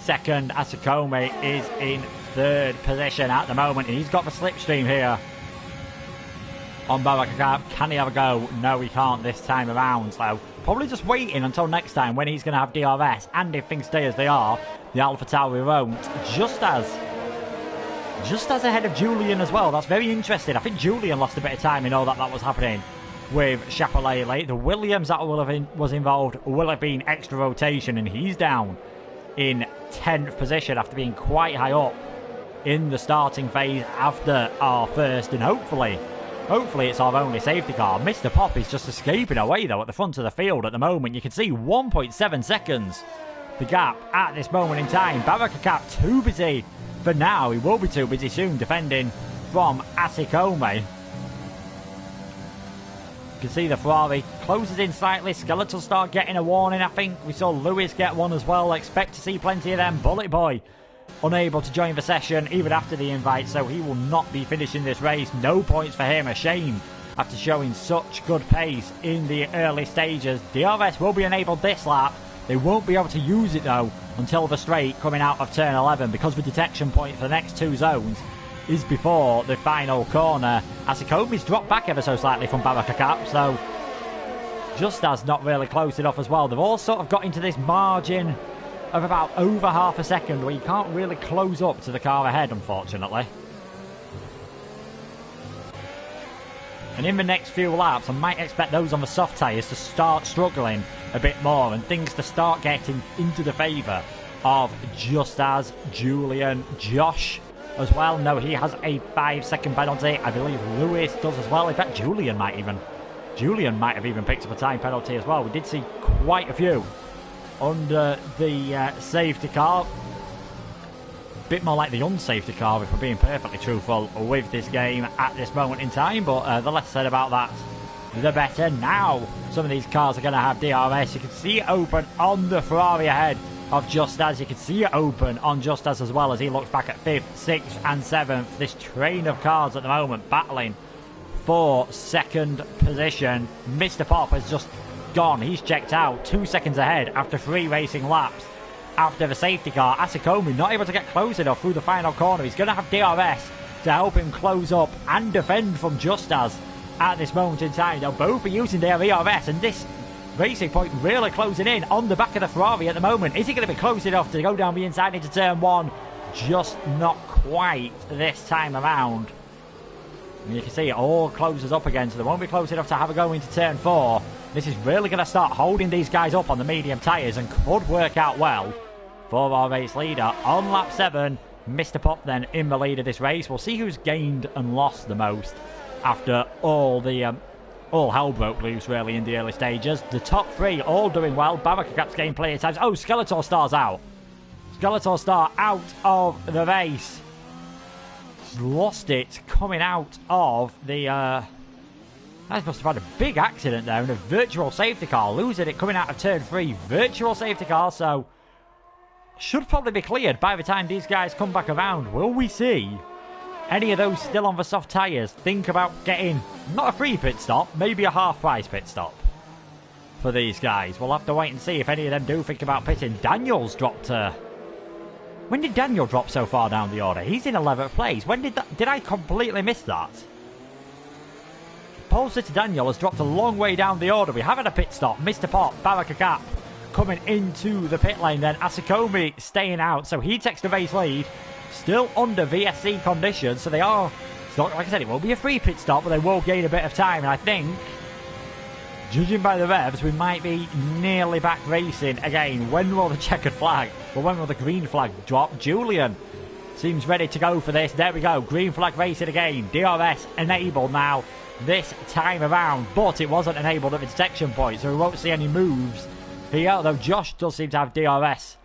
second. Asikomi is in third position at the moment, and he's got the slipstream here on Baraka Cap. Can he have a go? No, he can't this time around, so probably just waiting until next time when he's going to have DRS, and if things stay as they are, the AlphaTauri won't. Just as ahead of Julian as well. That's very interesting. I think Julian lost a bit of time in all that was happening with Shapalele. The Williams that was involved will have been extra rotation, and he's down in 10th position after being quite high up in the starting phase after our first, and hopefully it's our only safety car. Mr. Pop is just escaping away though at the front of the field at the moment. You can see 1.7 seconds the gap at this moment in time. Baraka Cap too busy for now. He will be too busy soon defending from Asikomi. You can see the Ferrari closes in slightly. Skeletal start getting a warning. I think we saw Lewis get one as well. Expect to see plenty of them. Bullet Boy unable to join the session even after the invite, so he will not be finishing this race. No points for him. A shame after showing such good pace in the early stages. DRS will be enabled this lap. They won't be able to use it though until the straight coming out of turn 11, because the detection point for the next 2 zones is before the final corner. Asikomi's dropped back ever so slightly from Baraka Cap, so just as not really close enough as well. They've all sort of got into this margin of about over half a second where you can't really close up to the car ahead, unfortunately. And in the next few laps, I might expect those on the soft tyres to start struggling a bit more and things to start getting into the favour of Just As, Julian, Josh as well. No, he has a 5-second penalty. I believe Lewis does as well. In fact, Julian might have even picked up a time penalty as well. We did see quite a few under the safety car. Bit more like the unsafety car, if we're being perfectly truthful with this game at this moment in time, but the less said about that, the better. Now some of these cars are going to have DRS. You can see it open on the Ferrari ahead of Just As. You can see it open on Just As well as he looks back at 5th, 6th and 7th. This train of cars at the moment battling for second position. Mr. Pop has just gone. He's checked out 2 seconds ahead after 3 racing laps after the safety car. Asikomi not able to get close enough through the final corner. He's going to have DRS to help him close up and defend from Just As at this moment in time. They'll both be using their ERS, and this Racing Point really closing in on the back of the Ferrari at the moment. Is he going to be close enough to go down the inside into turn 1? Just not quite this time around. And you can see it all closes up again, so they won't be close enough to have a go into turn 4. This is really going to start holding these guys up on the medium tyres and could work out well for our race leader. On lap 7, Mr. Pop then in the lead of this race. We'll see who's gained and lost the most after all hell broke loose really in the early stages. The top 3 all doing well. Baraka Cap's gained plenty of times. Oh, Skeletor Star's out. Skeletor Star out of the race. Lost it coming out of the That must have had a big accident there and a virtual safety car. Losing it coming out of turn 3. Virtual safety car, so should probably be cleared by the time these guys come back around. Will we see any of those still on the soft tyres think about getting, not a free pit stop, maybe a half-price pit stop for these guys? We'll have to wait and see if any of them do think about pitting. Daniel's dropped when did Daniel drop so far down the order? He's in 11th place. When did that... Did I completely miss that? Pole Sitter Daniel has dropped a long way down the order. We have had a pit stop. Mr. Pop, Baraka Cap coming into the pit lane then. Asikomi staying out, so he takes the race lead. Still under VSC conditions, so they are... It's not, like I said, it won't be a free pit stop, but they will gain a bit of time. And I think, judging by the revs, we might be nearly back racing again. When will the checkered flag, or when will the green flag drop? Julian seems ready to go for this. There we go. Green flag racing again. DRS enabled now this time around, but it wasn't enabled at the detection point, so we won't see any moves here, although Josh does seem to have DRS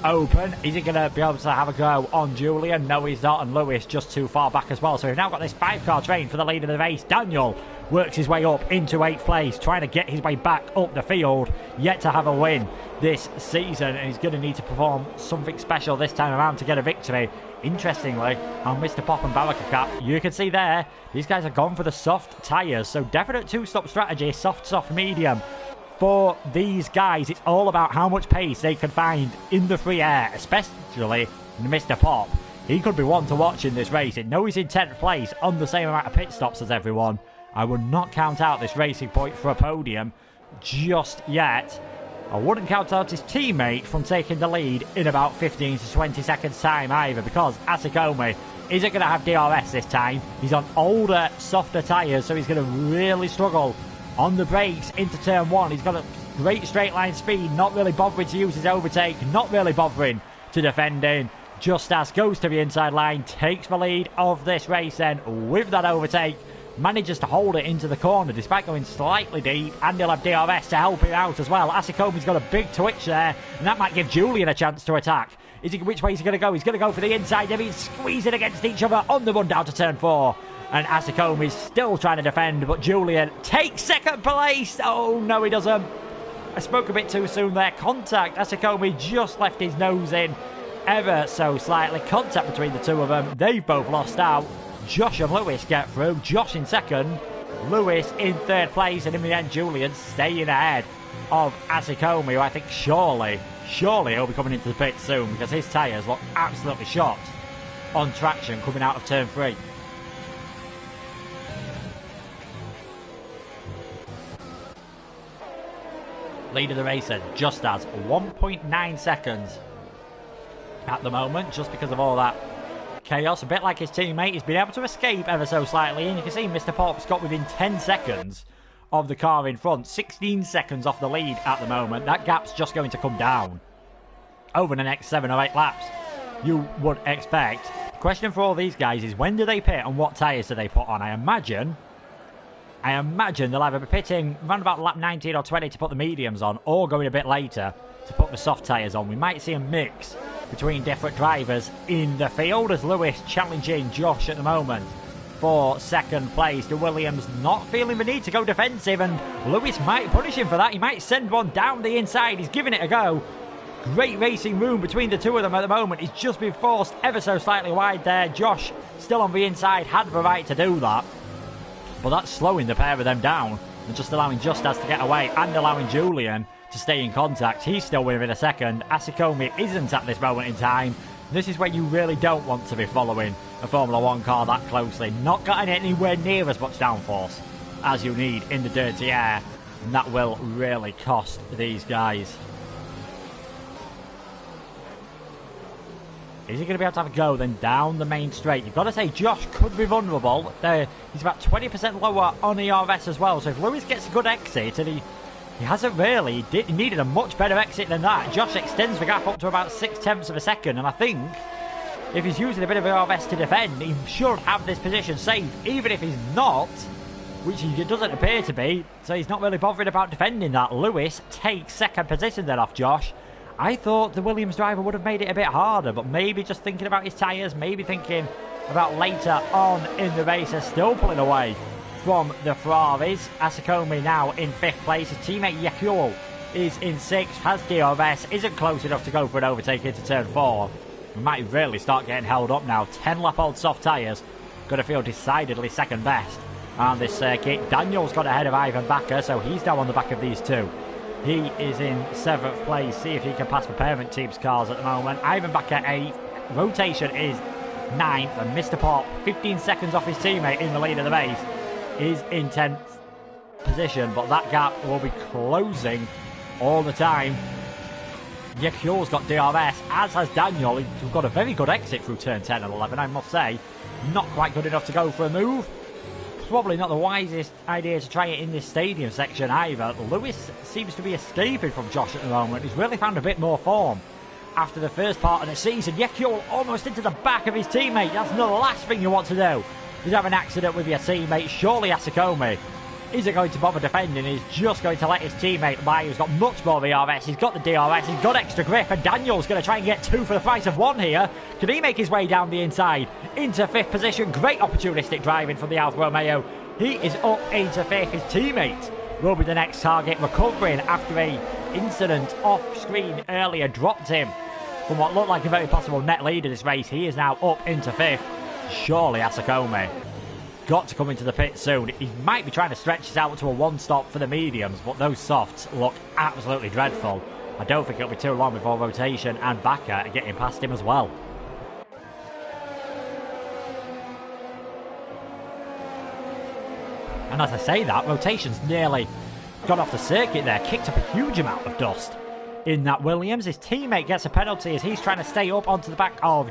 open. Is he going to be able to have a go on Julian? No, he's not, and Lewis just too far back as well. So we've now got this 5-car train for the lead of the race. Daniel works his way up into 8th place, trying to get his way back up the field, yet to have a win this season, and he's going to need to perform something special this time around to get a victory. Interestingly, on Mr. Pop and Baraka Cap, you can see there, these guys have gone for the soft tyres, so definite 2-stop strategy, soft, medium. For these guys, it's all about how much pace they can find in the free air, especially Mr. Pop. He could be one to watch in this race. It knows he's in 10th place on the same amount of pit stops as everyone. I would not count out this racing point for a podium just yet. I wouldn't count out his teammate from taking the lead in about 15 to 20 seconds time either, because Asikomi isn't going to have DRS this time. He's on older, softer tyres, so he's going to really struggle on the brakes into turn 1. He's got a great straight line speed, not really bothering to use his overtake, not really bothering to defend in. Just as goes to the inside line, takes the lead of this race then with that overtake, manages to hold it into the corner despite going slightly deep, and he'll have DRS to help him out as well. Asikomi's got a big twitch there, and that might give Julian a chance to attack. Which way is he going to go? He's going to go for the inside. They're squeezing against each other on the run down to turn 4. And Asikomi's still trying to defend, but Julian takes 2nd place. Oh, no, he doesn't. I spoke a bit too soon there. Contact. Asikomi just left his nose in ever so slightly. Contact between the two of them. They've both lost out. Josh and Lewis get through. Josh in 2nd, Lewis in 3rd place, and in the end, Julian staying ahead of Asikomi, who I think surely he'll be coming into the pit soon, because his tyres look absolutely shot on traction coming out of turn 3. Lead of the race then, just as 1.9 seconds at the moment, just because of all that chaos. A bit like his teammate, he's been able to escape ever so slightly, and you can see Mr. Pop's got within 10 seconds of the car in front, 16 seconds off the lead at the moment. That gap's just going to come down over the next 7 or 8 laps, you would expect. The question for all these guys is, when do they pit and what tyres do they put on? I imagine they'll either be pitting around about lap 19 or 20 to put the mediums on, or going a bit later to put the soft tyres on. We might see a mix between different drivers in the field, as Lewis challenging Josh at the moment for 2nd place. The Williams not feeling the need to go defensive, and Lewis might punish him for that. He might send one down the inside. He's giving it a go. Great racing room between the two of them at the moment. He's just been forced ever so slightly wide there. Josh still on the inside, had the right to do that, but that's slowing the pair of them down and just allowing Justas to get away and allowing Julian to stay in contact. He's still within a second. Asikomi isn't at this moment in time. This is where you really don't want to be following a Formula 1 car that closely. Not getting anywhere near as much downforce as you need in the dirty air, and that will really cost these guys. Is he going to be able to have a go then down the main straight? You've got to say Josh could be vulnerable. He's about 20% lower on ERS as well. So if Lewis gets a good exit, and he hasn't really, he needed a much better exit than that. Josh extends the gap up to about 0.6 of a second. And I think if he's using a bit of ERS to defend, he should have this position safe. Even if he's not, which he doesn't appear to be. So he's not really bothering about defending that. Lewis takes 2nd position then off Josh. I thought the Williams driver would have made it a bit harder, but maybe just thinking about his tyres, maybe thinking about later on in the race, is still pulling away from the Ferraris. Asakome now in 5th place. His teammate Yakuo is in 6th, has DRS, isn't close enough to go for an overtake into turn 4. We might really start getting held up now. 10 lap old soft tyres. Going to feel decidedly second best on this circuit. Daniel's got ahead of Ivan Bakker, so he's now on the back of these two. He is in 7th place. See if he can pass the parent team's cars at the moment. Ivan Bakker 8th. Rotation is 9th. And Mr. Pop, 15 seconds off his teammate in the lead of the race, is in 10th position. But that gap will be closing all the time. Yakuo's got DRS, as has Daniel. He's got a very good exit through turn 10 and 11, I must say. Not quite good enough to go for a move. Probably not the wisest idea to try it in this stadium section either. Lewis seems to be escaping from Josh at the moment. He's really found a bit more form after the first part of the season. Yakuo almost into the back of his teammate. That's the last thing you want to do, is have an accident with your teammate. Surely Asakome isn't going to bother defending. He's just going to let his teammate by, who's got much more VRS. He's got the DRS, he's got extra grip, and Daniel's going to try and get 2 for the price of 1 here. Can he make his way down the inside into 5th position? Great opportunistic driving from the Alfa Romeo. He is up into 5th. His teammate will be the next target, recovering after a incident off screen earlier dropped him from what looked like a very possible net lead of this race. He is now up into 5th. Surely Asakome got to come into the pit soon. He might be trying to stretch this out to a 1-stop for the mediums, but those softs look absolutely dreadful. I don't think it'll be too long before Rotation and Bakker are getting past him as well. And as I say that, Rotation's nearly got off the circuit there, kicked up a huge amount of dust in that Williams. His teammate gets a penalty as he's trying to stay up onto the back of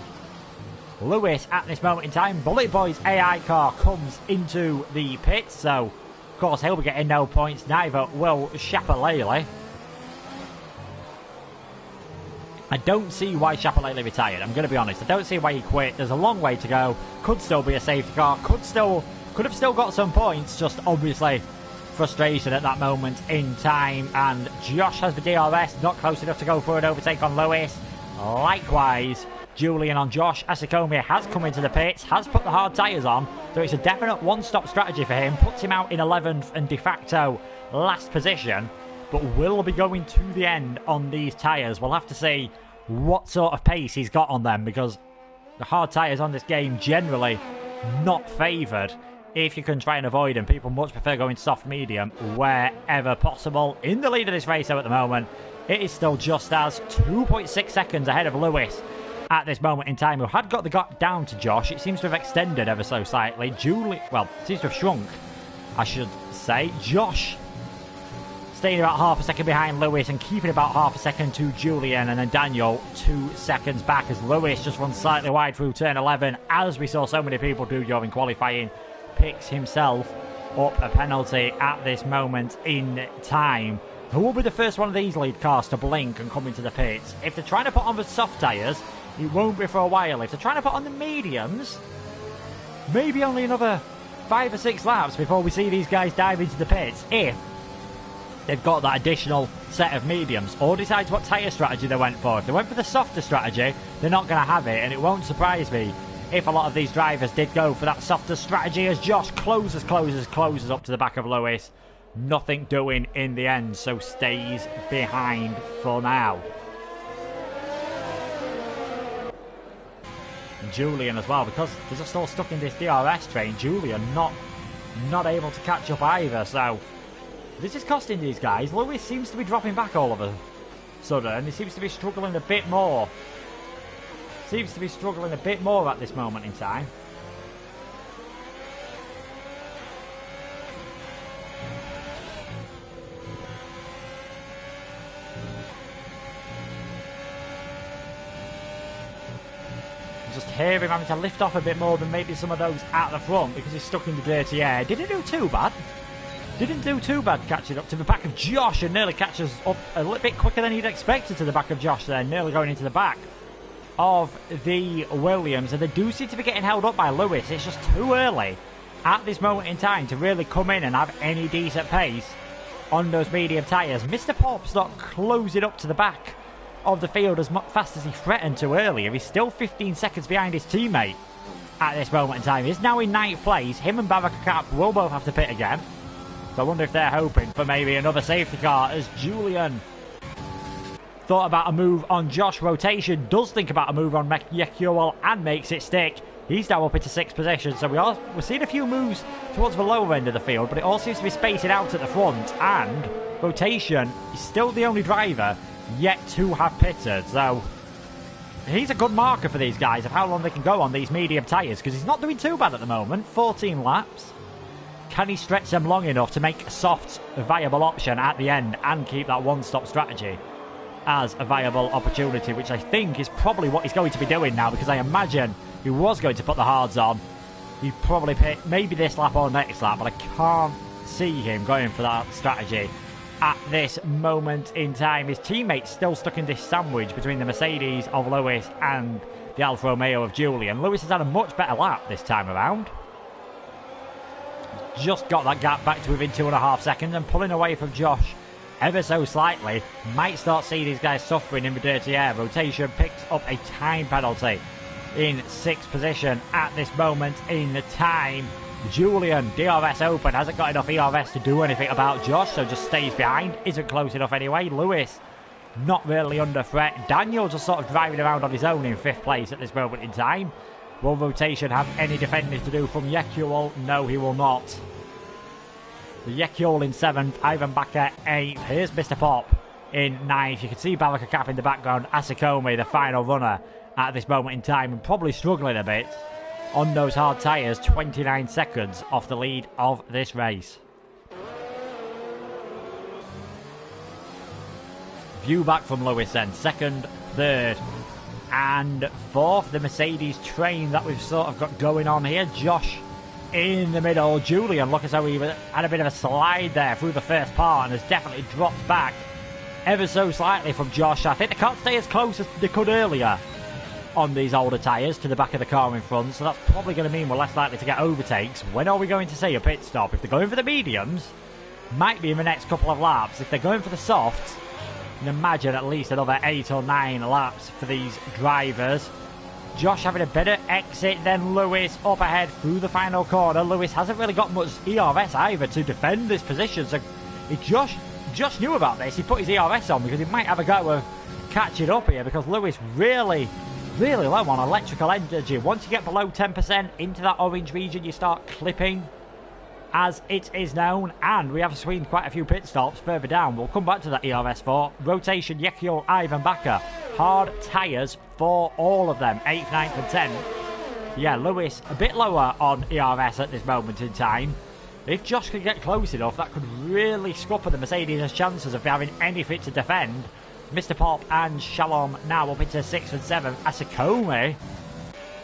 Lewis at this moment in time. Bullet Boy's AI car comes into the pit, so of course he'll be getting no points. Neither will Shapalele. I don't see why Shapalele retired. I'm going to be honest. I don't see why he quit. There's a long way to go. Could still be a safety car. Could have still got some points. Just obviously frustration at that moment in time. And Josh has the DRS. Not close enough to go for an overtake on Lewis. Likewise, Julian on Josh. Asakome has come into the pits, has put the hard tyres on, so it's a definite 1-stop strategy for him. Puts him out in 11th and de facto last position, but will be going to the end on these tyres. We'll have to see what sort of pace he's got on them, because the hard tyres on this game generally not favoured if you can try and avoid them. People much prefer going soft medium wherever possible. In the lead of this race though at the moment, it is still just as 2.6 seconds ahead of Lewis at this moment in time, who had got the gap down to Josh. It seems to have extended ever so slightly. Well, it seems to have shrunk, I should say. Josh staying about half a second behind Lewis and keeping about half a second to Julian, and then Daniel 2 seconds back as Lewis just runs slightly wide through turn 11, as we saw so many people do during qualifying. Picks himself up a penalty at this moment in time. Who will be the first one of these lead cars to blink and come into the pits? If they're trying to put on the soft tyres, it won't be for a while. If they're trying to put on the mediums, maybe only another 5 or 6 laps before we see these guys dive into the pits, if they've got that additional set of mediums, or decides what tyre strategy they went for. If they went for the softer strategy, they're not going to have it, and it won't surprise me if a lot of these drivers did go for that softer strategy, as Josh closes up to the back of Lewis. Nothing doing in the end, so stays behind for now. And Julian as well, because they're just all stuck in this DRS train. Julian not able to catch up either, so this is costing these guys. Lewis seems to be dropping back all of a sudden, and he seems to be struggling a bit more. At this moment in time. Just hear him having to lift off a bit more than maybe some of those at the front, because he's stuck in the dirty air. Didn't do too bad catching up to the back of Josh, and nearly catches up a little bit quicker than he'd expected to the back of Josh there, nearly going into the back of the Williams. And they do seem to be getting held up by Lewis. It's just too early at this moment in time to really come in and have any decent pace on those medium tyres. Mr. Pop's not closing up to the back of the field as fast as he threatened to earlier. He's still 15 seconds behind his teammate at this moment in time. He's now in 9th place. Him and Barakap will both have to pit again. So I wonder if they're hoping for maybe another safety car as Julian thought about a move on Josh. Rotation does think about a move on Yekioel and makes it stick. He's now up into 6th position. So we're seeing a few moves towards the lower end of the field, but it all seems to be spacing out at the front. And Rotation is still the only driver yet to have pitted. So he's a good marker for these guys of how long they can go on these medium tyres, because he's not doing too bad at the moment. 14 laps. Can he stretch them long enough to make soft a viable option at the end and keep that one-stop strategy as a viable opportunity, which I think is probably what he's going to be doing now, because I imagine he was going to put the hards on. He'd probably pick maybe this lap or next lap, but I can't see him going for that strategy at this moment in time. His teammate's still stuck in this sandwich between the Mercedes of Lewis and the Alfa Romeo of Julian. Lewis has had a much better lap this time around. Just got that gap back to within 2.5 seconds and pulling away from Josh ever so slightly. Might start seeing these guys suffering in the dirty air. Rotation picks up a time penalty in 6th position at this moment in the time. Julian, DRS open, hasn't got enough ERS to do anything about Josh, so just stays behind. Isn't close enough anyway. Lewis, not really under threat. Daniel just sort of driving around on his own in 5th place at this moment in time. Will Rotation have any defending to do from Yekioel? No, he will not. The Yekioel in 7th, Ivan Bakker 8th. Here's Mr. Pop in 9th. You can see Barakap in the background. Asakome, the final runner at this moment in time, and probably struggling a bit on those hard tyres. 29 seconds off the lead of this race. View back from Lewis then. 2nd, 3rd and 4th. The Mercedes train that we've sort of got going on here. Josh in the middle. Julian, look as though he had a bit of a slide there through the first part and has definitely dropped back ever so slightly from Josh. I think they can't stay as close as they could earlier on these older tyres to the back of the car in front, so that's probably going to mean we're less likely to get overtakes. When are we going to see a pit stop? If they're going for the mediums, might be in the next couple of laps. If they're going for the softs, you can imagine at least another 8 or 9 laps for these drivers. Josh having a better exit than Lewis up ahead through the final corner. Lewis hasn't really got much ERS either to defend this position, so if Josh knew about this. He put his ERS on because he might have a go of catching up here, because Lewis really low on electrical energy. Once you get below 10% into that orange region, you start clipping, as it is known, and we have seen quite a few pit stops further down. We'll come back to that ERS for Rotation, Yekioel, Ivan Bakker. Hard tyres for all of them, 8th, 9th and 10th. Yeah, Lewis a bit lower on ERS at this moment in time. If Josh could get close enough, that could really scupper the Mercedes' chances of having anything to defend. Mr. Pop and Shalom now up into 6th and 7th. Asakome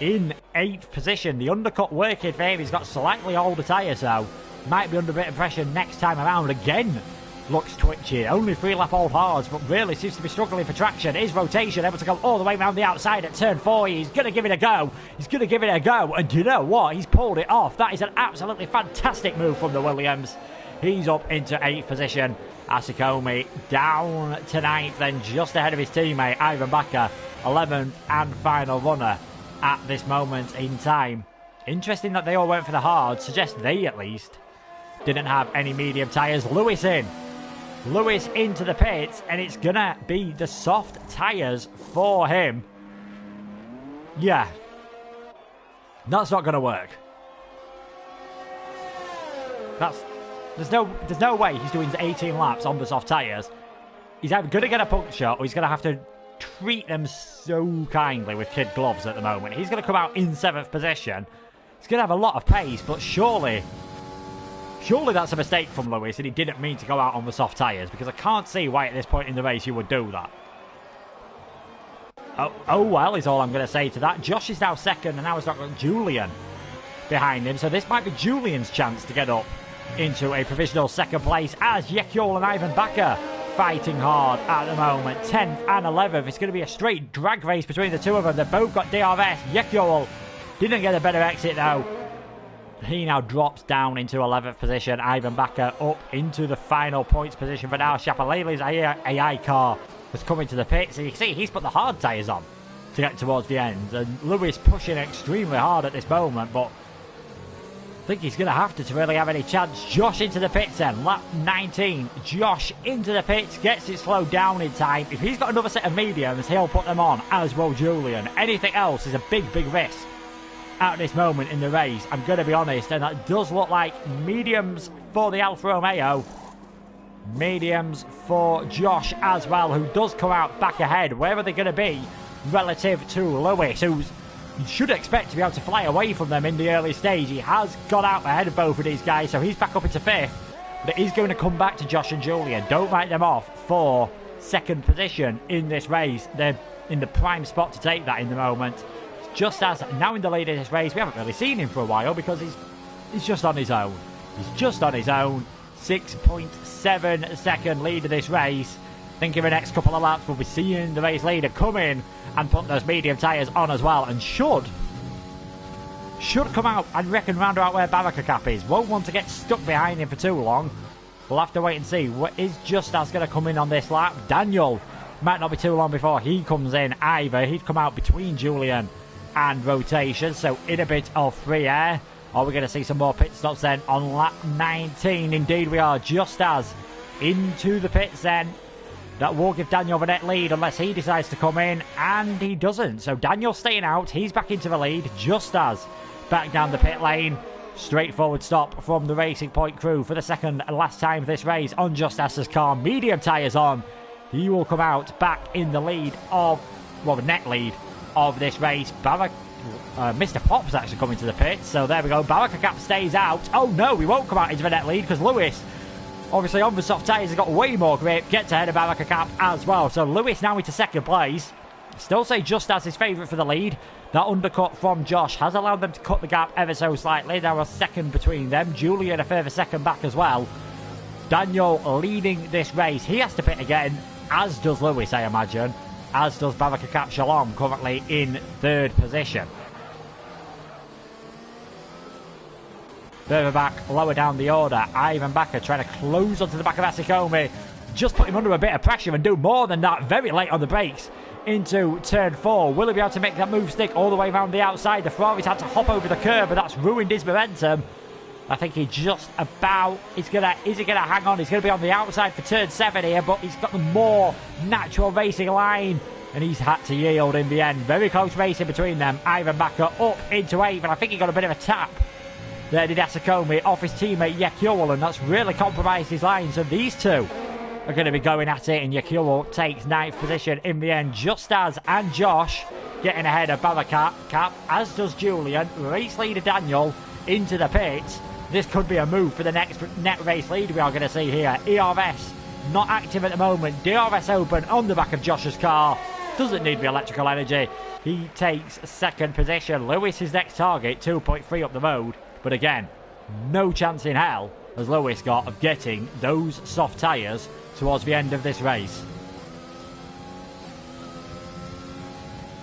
in 8th position. The undercut working for him. He's got slightly older tyres, so might be under a bit of pressure next time around. Again, looks twitchy. Only 3-lap-old hards, but really seems to be struggling for traction. Is Rotation able to go all the way around the outside at turn 4? He's going to give it a go. He's going to give it a go. And you know what? He's pulled it off. That is an absolutely fantastic move from the Williams. He's up into 8th position. Asakome down to 9th, then just ahead of his teammate Ivan Bakker, 11th and final runner at this moment in time. Interesting that they all went for the hard. Suggests they at least didn't have any medium tyres. Lewis in. Lewis into the pits, and it's gonna be the soft tyres for him. Yeah, that's not gonna work. There's no way he's doing 18 laps on the soft tyres. He's either gonna get a puncture or he's gonna have to treat them so kindly with kid gloves at the moment. He's gonna come out in 7th position. He's gonna have a lot of pace, but surely that's a mistake from Lewis, and he didn't mean to go out on the soft tyres, because I can't see why at this point in the race you would do that. Oh well, is all I'm going to say to that. Josh is now 2nd, and now he's got Julian behind him, so this might be Julian's chance to get up into a provisional 2nd place, as Yekioel and Ivan Bakker fighting hard at the moment. 10th and 11th. It's going to be a straight drag race between the two of them. They've both got DRS. Yekioel didn't get a better exit though. He now drops down into 11th position. Ivan Bakker up into the final points position for now. Shapalele's AI car has come into the pits, and you can see he's put the hard tyres on. to get towards the end. And Lewis pushing extremely hard at this moment, but I think he's going to have to really have any chance. Josh into the pits then, lap 19. Josh into the pits, gets it slowed down in time. If he's got another set of mediums, he'll put them on, as will Julian. Anything else is a big risk at this moment in the race, I'm going to be honest. And that does look like mediums for the Alfa Romeo. Mediums for Josh as well, who does come out back ahead. Where are they going to be relative to Lewis, who you should expect to be able to fly away from them in the early stage? He has got out ahead of both of these guys, so he's back up into 5th. But it is going to come back to Josh and Julian. Don't write them off for 2nd position in this race. They're in the prime spot to take that in the moment. Just as now in the lead of this race, we haven't really seen him for a while because he's just on his own. He's just on his own. 6.7 second lead of this race. I think in the next couple of laps we'll be seeing the race leader come in and put those medium tyres on as well, and should come out, I reckon, round about where Baraka Cap is. Won't want to get stuck behind him for too long. We'll have to wait and see. What is Justas going to come in on this lap? Daniel might not be too long before he comes in either. He'd come out between Julian and rotation, so in a bit of free air. Are we going to see some more pit stops then on lap 19? Indeed we are. Justas into the pits then. That will give Daniel the net lead unless he decides to come in, and he doesn't. So Daniel staying out, he's back into the lead. Justas back down the pit lane. Straightforward stop from the Racing Point crew for the second and last time this race on Justas's car. Medium tyres on. He will come out back in the lead of, well, the net lead of this race. Mr. Pop's actually coming to the pits, so there we go. Baraka Cap stays out. Oh no, we won't come out into the net lead because Lewis, obviously on the soft tyres, has got way more grip, gets ahead of Baraka Cap as well. So Lewis now into 2nd place. Still say Justas his favourite for the lead. That undercut from Josh has allowed them to cut the gap ever so slightly. There was 2nd between them. Julian a further 2nd back as well. Daniel leading this race. He has to pit again, as does Lewis, I imagine. As does Baraka Cap Shalom, currently in 3rd position. Further back, lower down the order, Ivan Bakker trying to close onto the back of Asikomi. Just put him under a bit of pressure and do more than that. Very late on the brakes into turn 4. Will he be able to make that move stick all the way around the outside? The Ferrari's had to hop over the curb, but that's ruined his momentum. I think he just about is he gonna hang on? He's gonna be on the outside for turn 7 here, but he's got the more natural racing line, and he's had to yield in the end. Very close racing between them. Ivan Bakker up into 8th, and I think he got a bit of a tap there, did Asikomi, off his teammate Yekul, and that's really compromised his line. So these two are going to be going at it, and Yekul takes 9th position in the end. Justas and Josh getting ahead of Baraka Cap, as does Julian. Race leader Daniel into the pits. This could be a move for the next net race lead we are going to see here. ERS not active at the moment. DRS open on the back of Josh's car. Doesn't need the electrical energy. He takes 2nd position. Lewis is next target, 2.3 up the road. But again, no chance in hell has Lewis got of getting those soft tyres towards the end of this race.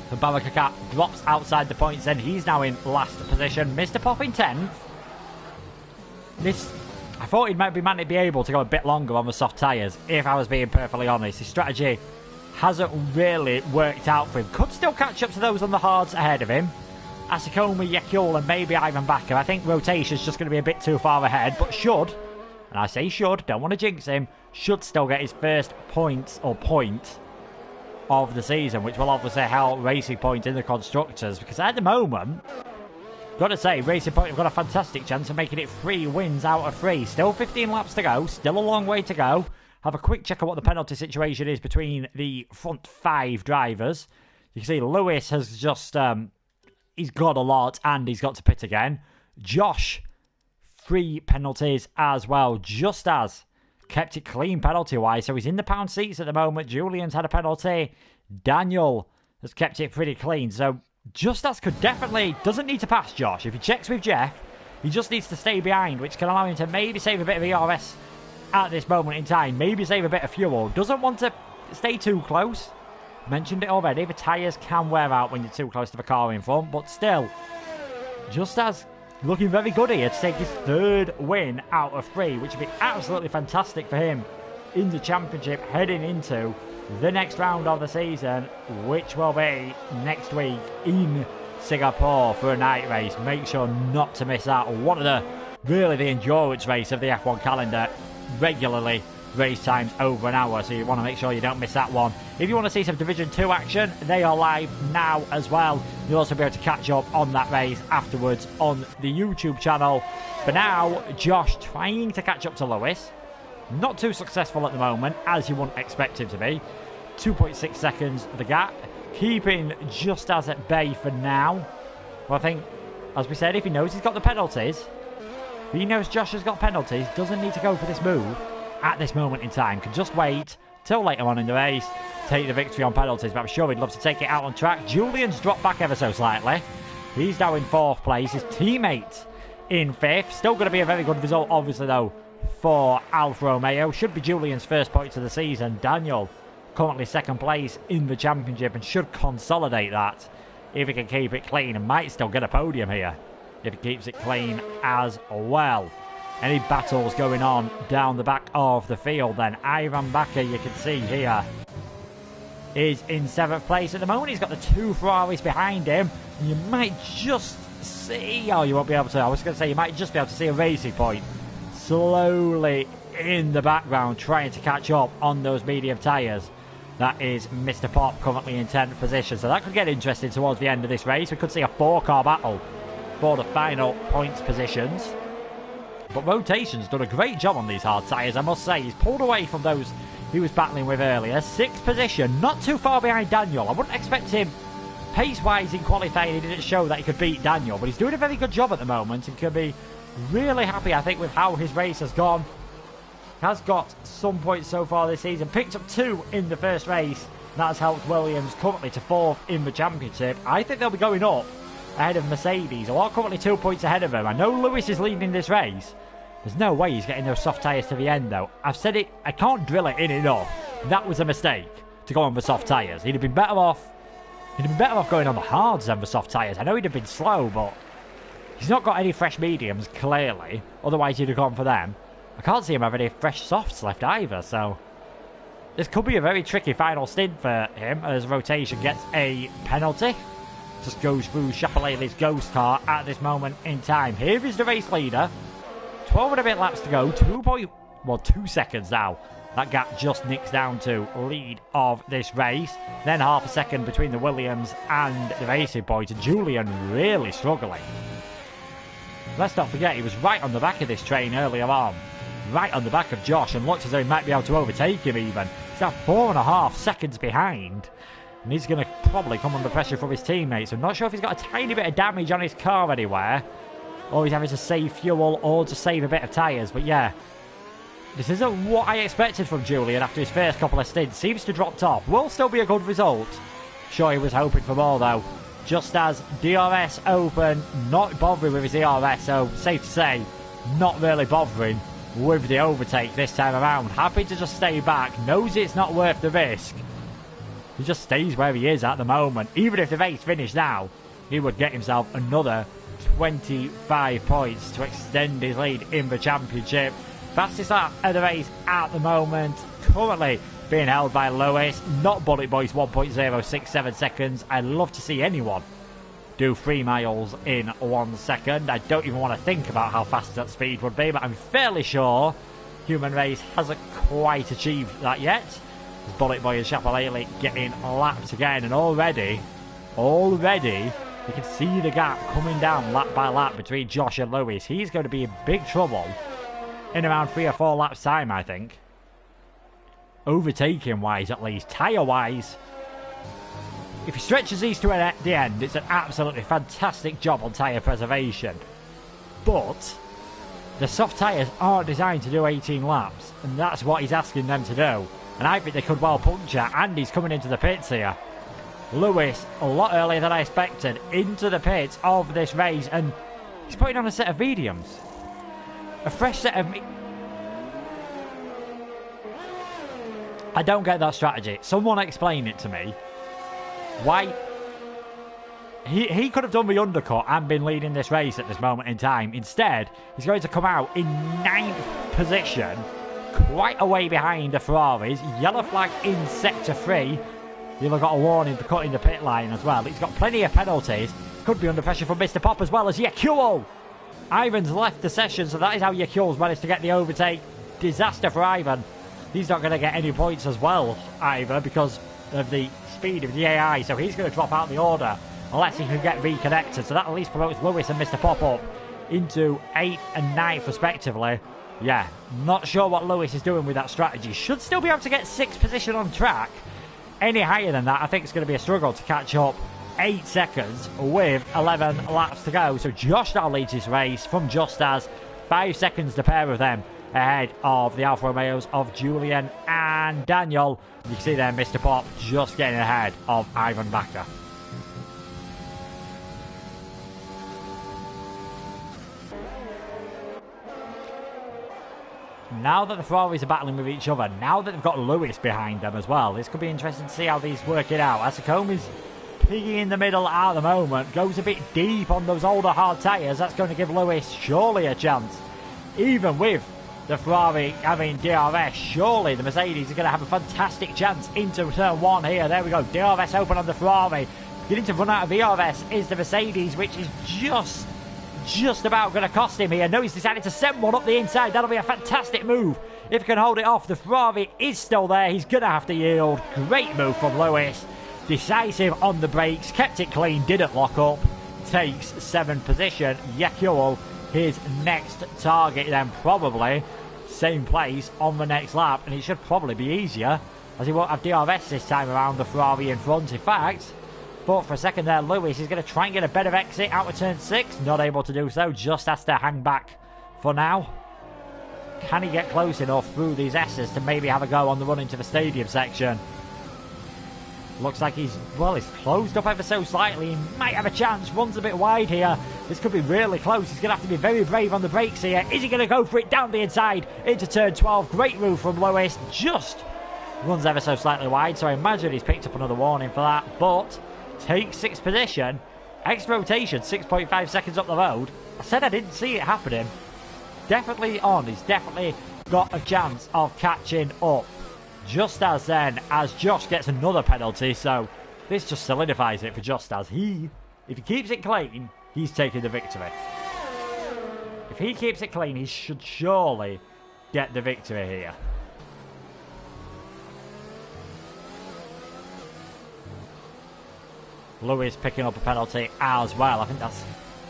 The Baraka Cap drops outside the points and he's now in last position. Mr. Pop in 10th. I thought he might be able to go a bit longer on the soft tyres, if I was being perfectly honest. His strategy hasn't really worked out for him. Could still catch up to those on the hards ahead of him. Asikomi, Yekul and maybe Ivan Bakker. I think rotation's just going to be a bit too far ahead, but should, and I say should, don't want to jinx him, should still get his first points or point of the season, which will obviously help Racing Point in the Constructors, because at the moment, got to say, Racing Point have got a fantastic chance of making it 3 wins out of 3. Still 15 laps to go, still a long way to go. Have a quick check of what the penalty situation is between the front 5 drivers. You can see Lewis has just... he's got a lot and he's got to pit again. Josh, 3 penalties as well. Justas kept it clean penalty-wise, so he's in the pound seats at the moment. Julian's had a penalty. Daniel has kept it pretty clean. So Justas could definitely... doesn't need to pass Josh. If he checks with Jeff, he just needs to stay behind, which can allow him to maybe save a bit of ERS at this moment in time. Maybe save a bit of fuel. Doesn't want to stay too close. Mentioned it already, the tyres can wear out when you're too close to the car in front, but still, Justas looking very good here to take his 3rd win out of 3, which would be absolutely fantastic for him in the championship heading into the next round of the season, which will be next week in Singapore for a night race. Make sure not to miss out. One of the endurance race of the F1 calendar. Regularly race times over an hour, so you want to make sure you don't miss that one. If you want to see some Division 2 action, they are live now as well. You'll also be able to catch up on that race afterwards on the YouTube channel. For now, Josh trying to catch up to Lewis. Not too successful at the moment, as you wouldn't expect him to be. 2.6 seconds the gap. Keeping just as at bay for now. Well, I think, as we said, if he knows he's got the penalties, if he knows Josh has got penalties, doesn't need to go for this move at this moment in time. Can just wait till later on in the race, take the victory on penalties, but I'm sure he'd love to take it out on track. Julian's dropped back ever so slightly. He's now in 4th place. His teammate in 5th. Still going to be a very good result, obviously, though, for Alfa Romeo. Should be Julian's first points of the season. Daniel currently 2nd place in the championship and should consolidate that if he can keep it clean, and might still get a podium here if he keeps it clean as well. Any battles going on down the back of the field then? Ivan Bakker, you can see here, is in 7th place at the moment. He's got the 2 Ferraris behind him. And you might just see, oh, you won't be able to, I was going to say you might just be able to see a Racing Point slowly in the background trying to catch up on those medium tyres. That is Mr. Pop currently in 10th position. So that could get interesting towards the end of this race. We could see a 4-car battle for the final points positions. But Rotation's done a great job on these hard tyres, I must say. He's pulled away from those he was battling with earlier. 6th position, not too far behind Daniel. I wouldn't expect him, pace-wise in qualifying, he didn't show that he could beat Daniel. But he's doing a very good job at the moment and could be really happy, I think, with how his race has gone. Has got some points so far this season. Picked up 2 in the first race. That has helped Williams currently to 4th in the championship. I think they'll be going up ahead of Mercedes, who are currently 2 points ahead of him. I know Lewis is leading this race. There's no way he's getting those soft tyres to the end, though. I've said it, I can't drill it in enough. That was a mistake to go on the soft tyres. He'd have been better off going on the hards than the soft tyres. I know he'd have been slow, but he's not got any fresh mediums, clearly. Otherwise, he'd have gone for them. I can't see him have any fresh softs left either, so this could be a very tricky final stint for him as Rotation gets a penalty. Just goes through Chapelele's ghost car at this moment in time. Here is the race leader. 12 and a bit laps to go. 2 seconds now. That gap just nicks down to lead of this race. Then half a second between the Williams and the Racing Point. And Julian really struggling. Let's not forget, he was right on the back of this train earlier on. Right on the back of Josh, and looks as though he might be able to overtake him even. He's now 4.5 seconds behind. And he's going to probably come under pressure from his teammates. I'm not sure if he's got a tiny bit of damage on his car anywhere, or he's having to save fuel, or to save a bit of tyres. But yeah, this isn't what I expected from Julian after his first couple of stints. Seems to drop off. Will still be a good result. Sure, he was hoping for more though. Just as DRS open, not bothering with his ERS, so safe to say, not really bothering with the overtake this time around. Happy to just stay back, knows it's not worth the risk. He just stays where he is at the moment. Even if the race finished now, he would get himself another 25 points to extend his lead in the championship. Fastest lap of the race at the moment, currently being held by Lewis, not Bullet Boy's 1.067 seconds. I'd love to see anyone do 3 miles in 1 second. I don't even want to think about how fast that speed would be, but I'm fairly sure Human Race hasn't quite achieved that yet. Bullet Boy and Chapelele getting lapped again, and already you can see the gap coming down lap by lap between Josh and Lewis. He's going to be in big trouble in around 3 or 4 laps time, I think. Overtaking wise, at least. Tyre wise, if he stretches these to the end, it's an absolutely fantastic job on tyre preservation. But the soft tyres aren't designed to do 18 laps, and that's what he's asking them to do. And I think they could well puncture, and he's coming into the pits here. Lewis, a lot earlier than I expected, into the pits of this race, and he's putting on a set of mediums. A fresh set of... I don't get that strategy. Someone explain it to me. Why? He could have done the undercut and been leading this race at this moment in time. Instead, he's going to come out in 9th position, quite a way behind the Ferraris. Yellow flag in sector 3. You'll have got a warning for cutting the pit line as well. He's got plenty of penalties. Could be under pressure from Mr. Pop as well as Yekul. Ivan's left the session, so that is how Yekul's managed to get the overtake. Disaster for Ivan. He's not going to get any points as well, either, because of the speed of the AI. So he's going to drop out the order unless he can get reconnected. So that at least promotes Lewis and Mr. Pop up into 8th and 9th respectively. Yeah, not sure what Lewis is doing with that strategy. Should still be able to get 6th position on track. Any higher than that, I think it's going to be a struggle to catch up. 8 seconds with 11 laps to go. So Josh now leads his race from just as 5 seconds, the pair of them ahead of the Alfa Romeos of Julian and Daniel. You can see there Mr. Pop just getting ahead of Ivan Bakker. Now that the Ferraris are battling with each other, now that they've got Lewis behind them as well, this could be interesting to see how these work it out. Asakomi's piggy in the middle at the moment, goes a bit deep on those older hard tyres. That's going to give Lewis surely a chance. Even with the Ferrari having DRS, surely the Mercedes are going to have a fantastic chance into turn 1 here. There we go, DRS open on the Ferrari. Getting to run out of DRS is the Mercedes, which is just about going to cost him here. No, he's decided to send one up the inside. That'll be a fantastic move if he can hold it off. The Ferrari is still there. He's going to have to yield. Great move from Lewis. Decisive on the brakes. Kept it clean. Didn't lock up. Takes 7th position. Yekul, his next target then probably same place on the next lap. And it should probably be easier as he won't have DRS this time around the Ferrari in front. In fact, thought for a second there Lewis is going to try and get a better exit out of turn 6. Not able to do so. Just has to hang back for now. Can he get close enough through these S's to maybe have a go on the run into the stadium section? Looks like he's closed up ever so slightly. He might have a chance. Runs a bit wide here. This could be really close. He's going to have to be very brave on the brakes here. Is he going to go for it down the inside into turn 12? Great move from Lewis. Just runs ever so slightly wide. So I imagine he's picked up another warning for that. But takes 6th position. Extra rotation, 6.5 seconds up the road. I said I didn't see it happening. Definitely on. He's definitely got a chance of catching up. Just as then, as Josh gets another penalty, so this just solidifies it for Just as. If he keeps it clean, he's taking the victory. If he keeps it clean, he should surely get the victory here. Lewis picking up a penalty as well. I think that's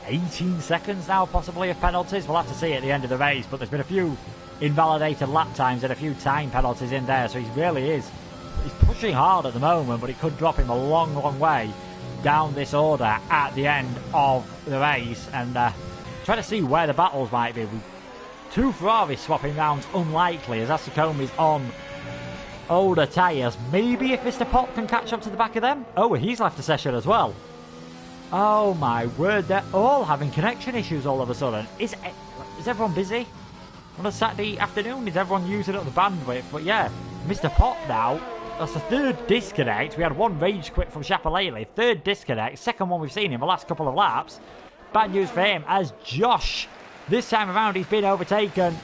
18 seconds now, possibly, of penalties. We'll have to see at the end of the race, but there's been a few invalidated lap times and a few time penalties in there, so he's pushing hard at the moment, but it could drop him a long way down this order at the end of the race. And try to see where the battles might be. With 2 Ferraris swapping rounds, unlikely, as Asakomi's on older tyres. Maybe if Mr. Pop can catch up to the back of them. Oh, he's left the session as well. Oh my word, they're all having connection issues all of a sudden. Is everyone busy on a Saturday afternoon? Is everyone using up the bandwidth? But yeah, Mr. Pop now, that's the 3rd disconnect. We had 1 rage quit from Shapalele. 3rd disconnect, 2nd one we've seen in the last couple of laps. Bad news for him, as Josh, this time around, he's been overtaken.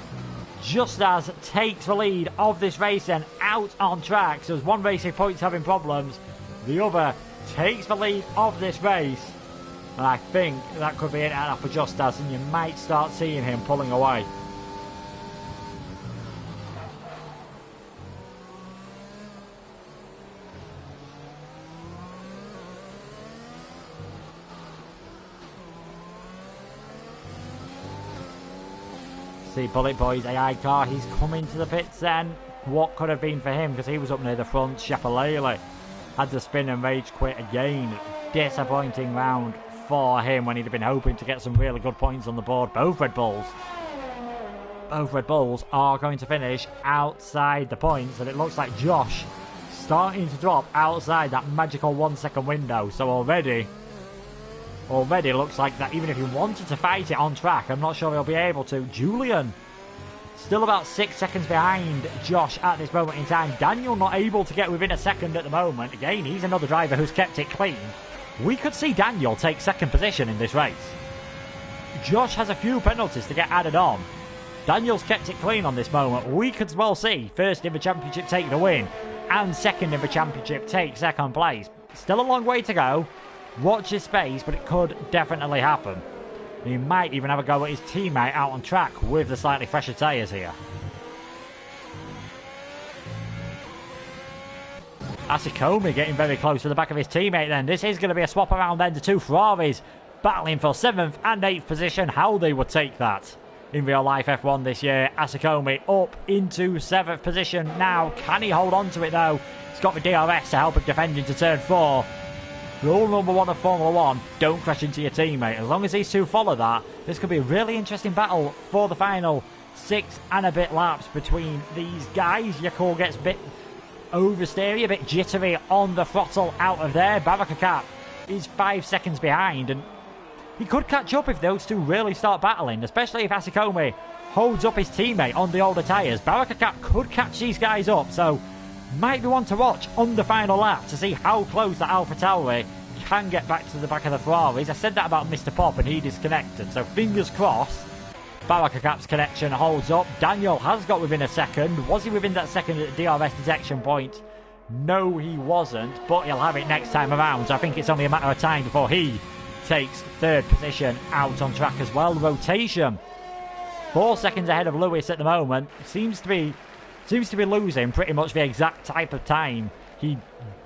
Just as takes the lead of this race and out on track. So as one Racing Point's having problems, the other takes the lead of this race. And I think that could be it enough for Just as, and you might start seeing him pulling away. See Bullet Boy's AI car, he's coming to the pits then. What could have been for him, because he was up near the front. Shapalele had to spin and rage quit again. Disappointing round for him when he'd have been hoping to get some really good points on the board. Both Red Bulls are going to finish outside the points, and it looks like Josh starting to drop outside that magical 1 second window. So already looks like that even if he wanted to fight it on track, I'm not sure he'll be able to. Julian still about 6 seconds behind Josh at this moment in time. Daniel not able to get within a second at the moment. Again, he's another driver who's kept it clean. We could see Daniel take 2nd position in this race. Josh has a few penalties to get added on. Daniel's kept it clean on this moment. We could well see first in the championship take the win and second in the championship take second place. Still a long way to go. Watch his space, but it could definitely happen. He might even have a go at his teammate out on track with the slightly fresher tyres here. Asikomi getting very close to the back of his teammate then. This is going to be a swap around then. The two Ferraris battling for 7th and 8th position. How they would take that in real life F1 this year. Asikomi up into 7th position now. Can he hold on to it though? He's got the DRS to help him defend into turn 4. Rule number 1 of Formula 1, don't crash into your teammate. As long as these two follow that, this could be a really interesting battle for the final 6 and a bit laps between these guys. Yakul gets a bit oversteery, a bit jittery on the throttle out of there. Barakakap is 5 seconds behind, and he could catch up if those two really start battling, especially if Asikomi holds up his teammate on the older tyres. Barakakap could catch these guys up, so might be one to watch on the final lap to see how close that AlphaTauri can get back to the back of the Ferraris. I said that about Mr. Pop and he disconnected, so fingers crossed Barakakap's connection holds up. Daniel has got within a second. Was he within that second at the DRS detection point? No, he wasn't, but he'll have it next time around, so I think it's only a matter of time before he takes 3rd position out on track as well. Rotation 4 seconds ahead of Lewis at the moment. Seems to be losing pretty much the exact type of time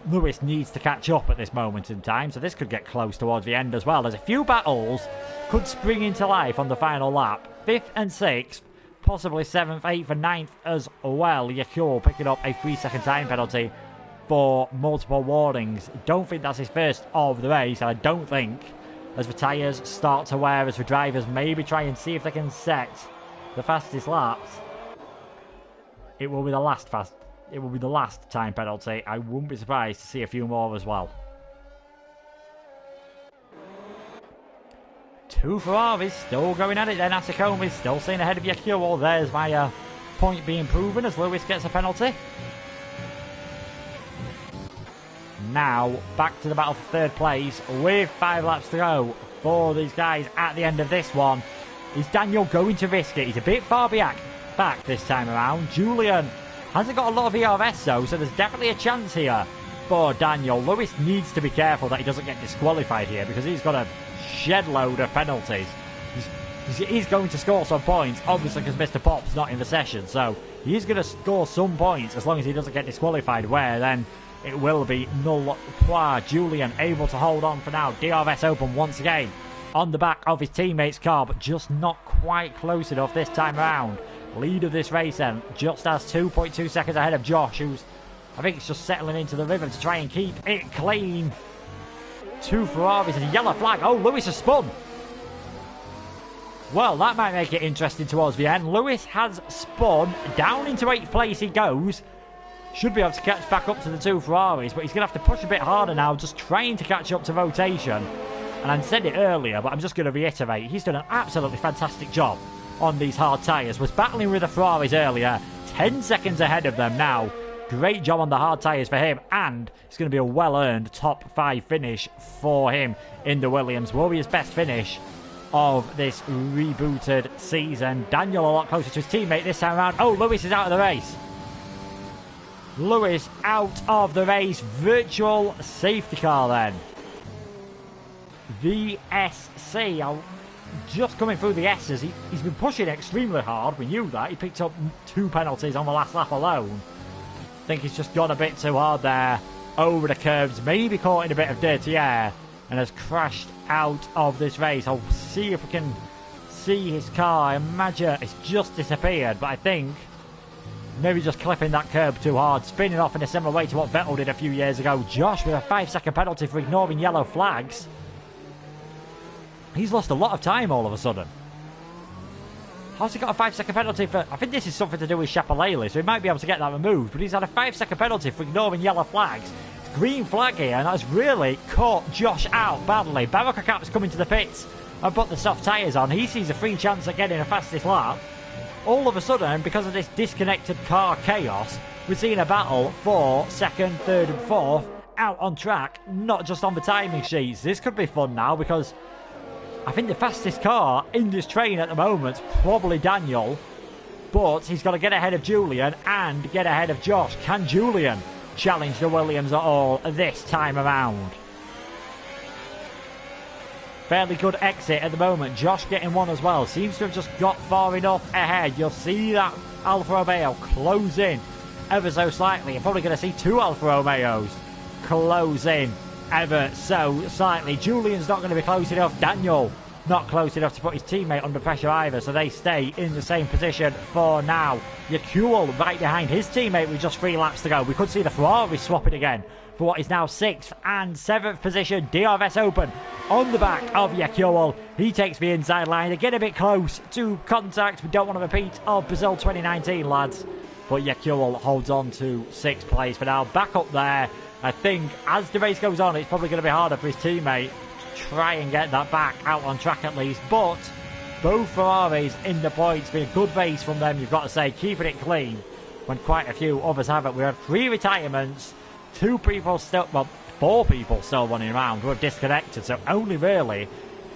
Lewis needs to catch up at this moment in time, so this could get close towards the end as well. There's a few battles could spring into life on the final lap. 5th and 6th, possibly 7th, 8th and 9th as well. Yakul picking up a 3-second time penalty for multiple warnings. Don't think that's his first of the race, and I don't think, as the tyres start to wear, as the drivers maybe try and see if they can set the fastest laps, it will be the last time penalty. I wouldn't be surprised to see a few more as well. 2 Ferraris still going at it then. Asikomi still staying ahead of Yakul. There's my point being proven as Lewis gets a penalty. Now back to the battle for 3rd place with 5 laps to go for these guys at the end of this one. Is Daniel going to risk it? He's a bit far back this time around. Julian hasn't got a lot of ERS though, so there's definitely a chance here for Daniel. Lewis needs to be careful that he doesn't get disqualified here because he's got a shed load of penalties. He's going to score some points, obviously, because Mr. Pop's not in the session, so he's going to score some points as long as he doesn't get disqualified, where then it will be null point. Julian able to hold on for now. DRS open once again on the back of his teammate's car, but just not quite close enough this time around. Lead of this race then, just as 2.2 seconds ahead of Josh, who's, I think, it's just settling into the rhythm to try and keep it clean. 2 Ferraris and a yellow flag. Oh, Lewis has spun. Well, that might make it interesting towards the end. Lewis has spun. Down into 8th place he goes. Should be able to catch back up to the 2 Ferraris, but he's going to have to push a bit harder now, just trying to catch up to rotation. And I said it earlier, but I'm just going to reiterate. He's done an absolutely fantastic job on these hard tyres. Was battling with the Ferraris earlier. 10 seconds ahead of them now. Great job on the hard tyres for him, and it's going to be a well-earned top 5 finish for him in the Williams. Will be his best finish of this rebooted season. Daniel a lot closer to his teammate this time around. Oh, Lewis is out of the race. Lewis out of the race. Virtual safety car then. VSC. Just coming through the S's. He's been pushing extremely hard. We knew that. He picked up 2 penalties on the last lap alone. I think he's just gone a bit too hard there over the curbs, maybe caught in a bit of dirty air and has crashed out of this race. I'll see if we can see his car. I imagine it's just disappeared, but I think maybe just clipping that curb too hard, spinning off in a similar way to what Vettel did a few years ago. Josh with a 5-second penalty for ignoring yellow flags. He's lost a lot of time all of a sudden. How's he got a 5-second penalty for... I think this is something to do with Shapalele, so he might be able to get that removed. But he's had a 5-second penalty for ignoring yellow flags. It's green flag here, and that's really caught Josh out badly. Barakakap's coming to the pits and put the soft tyres on. He sees a free chance at getting a fastest lap. All of a sudden, because of this disconnected car chaos, we're seeing a battle for 2nd, 3rd and 4th out on track, not just on the timing sheets. This could be fun now, because I think the fastest car in this train at the moment is probably Daniel. But he's got to get ahead of Julian and get ahead of Josh. Can Julian challenge the Williams at all this time around? Fairly good exit at the moment. Josh getting one as well. Seems to have just got far enough ahead. You'll see that Alfa Romeo close in ever so slightly. You're probably going to see two Alfa Romeos close in ever so slightly. Julian's not going to be close enough. Daniel not close enough to put his teammate under pressure either, so they stay in the same position for now. Yakul right behind his teammate with just 3 laps to go. We could see the Ferrari swapping again for what is now 6th and 7th position. DRS open on the back of Yakul. He takes the inside line. They get a bit close to contact. We don't want to repeat of Brazil 2019, lads. But Yakul holds on to 6th place for now. Back up there. I think as the race goes on, it's probably going to be harder for his teammate to try and get that back out on track at least. But both Ferraris in the points. Been a good race from them, you've got to say. Keeping it clean when quite a few others haven't. We have 3 retirements. 2 people still, well, 4 people still running around who have disconnected. So only really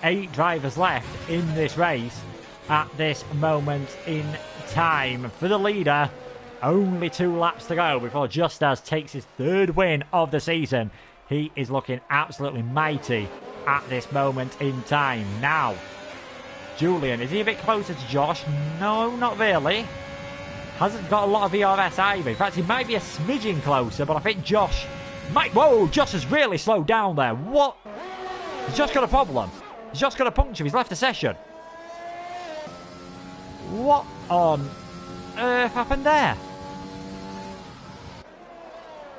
8 drivers left in this race at this moment in time. For the leader, only 2 laps to go before Justas takes his 3rd win of the season. He is looking absolutely mighty at this moment in time. Now, Julian, is he a bit closer to Josh? No, not really. Hasn't got a lot of ERS either. In fact, he might be a smidgen closer, but I think Josh might... Whoa, Josh has really slowed down there. What? He's just got a problem. He's just got a puncture. He's left the session. What on earth happened there?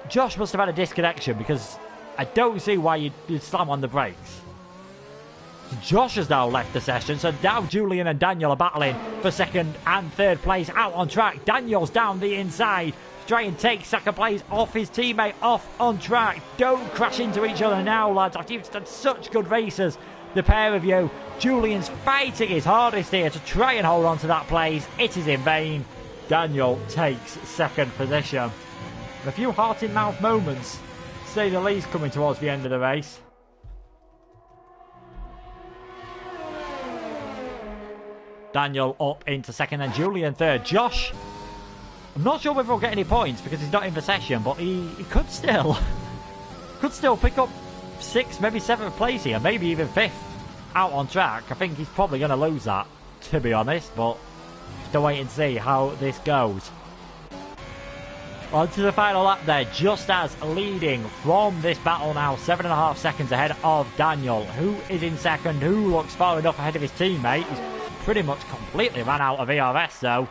Josh must have had a disconnection because I don't see why you'd slam on the brakes. Josh has now left the session, so now Julian and Daniel are battling for 2nd and 3rd place out on track. Daniel's down the inside to try and take 2nd place off his teammate, off on track. Don't crash into each other now, lads. After you've done such good races, the pair of you. Julian's fighting his hardest here to try and hold on to that place. It is in vain. Daniel takes 2nd position. A few heart-in-mouth moments, to say the least, coming towards the end of the race. Daniel up into 2nd and Julian 3rd. Josh, I'm not sure whether he'll get any points because he's not in the session, but he could still pick up 6th, maybe 7th place here, maybe even 5th out on track. I think he's probably going to lose that, to be honest, but have to wait and see how this goes. On to the final lap there, just as leading from this battle now, 7.5 seconds ahead of Daniel, who is in 2nd, who looks far enough ahead of his teammate. He's pretty much completely ran out of ERS though.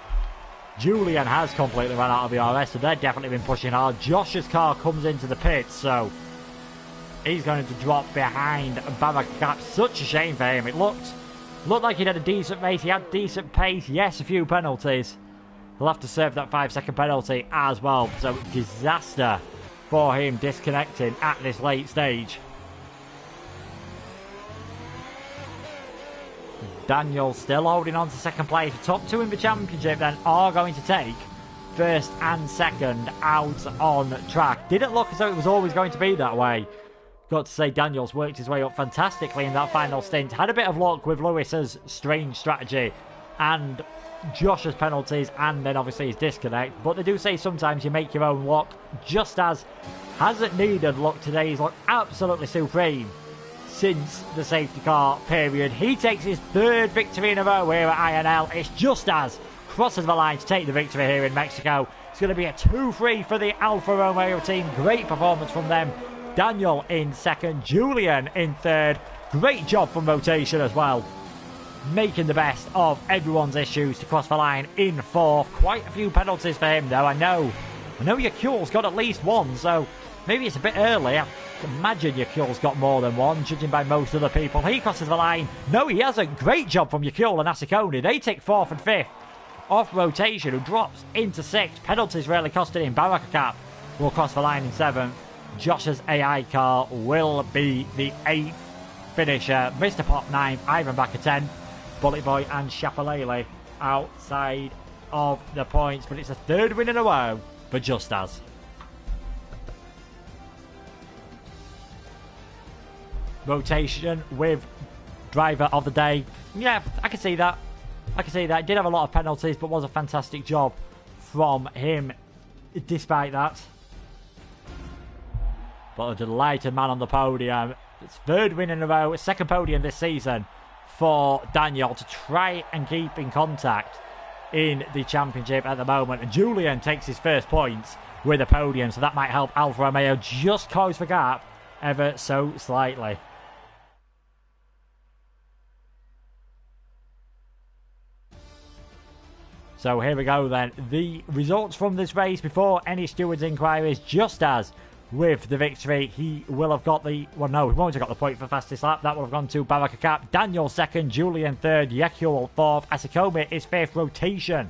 Julian has completely run out of ERS, so they've definitely been pushing hard. Josh's car comes into the pits, so he's going to drop behind Barakap. Such a shame for him. It looked like he had a decent race, he had decent pace, yes, a few penalties. He'll have to serve that 5-second penalty as well. So disaster for him disconnecting at this late stage. Daniel still holding on to 2nd place. The top 2 in the championship then are going to take 1st and 2nd out on track. Didn't look as though it was always going to be that way. Got to say, Daniel's worked his way up fantastically in that final stint. Had a bit of luck with Lewis's strange strategy and Josh's penalties, and then obviously his disconnect. But they do say sometimes you make your own luck. Just as hasn't needed luck today. He's looked absolutely supreme since the safety car period. He takes his 3rd victory in a row here at INL. It's just as crosses the line to take the victory here in Mexico. It's going to be a 2-3 for the Alfa Romeo team. Great performance from them. Daniel in 2nd, Julian in 3rd. Great job from rotation as well, making the best of everyone's issues to cross the line in 4th. Quite a few penalties for him though. I know Yakul's got at least 1, so maybe it's a bit early. I imagine Yakul's got more than 1, judging by most other people. He crosses the line. No, he hasn't. Great job from Yakul and Asiconi. They take 4th and 5th off rotation, who drops into 6th. Penalties really costing him. Barakap will cross the line in 7th. Josh's AI car will be the 8th finisher. Mr. Pop 9th, Ivan back at 10th. Bullet Boy and Shapalele outside of the points, but it's a 3rd win in a row for Just As. Rotation with driver of the day. Yeah, I can see that. Like I say, that did have a lot of penalties, but was a fantastic job from him despite that. But a delighted man on the podium. It's third win in a row, second podium this season for Daniel to try and keep in contact in the championship at the moment. And Julian takes his first points with a podium, so that might help Alfa Romeo just close the gap ever so slightly. So here we go then. The results from this race before any stewards' inquiries, just as with the victory, he will have got the... Well, no, he won't have got the point for fastest lap. That will have gone to Baraka Cap. Daniel second, Julian third, Yekul fourth, Asakome is fifth, rotation.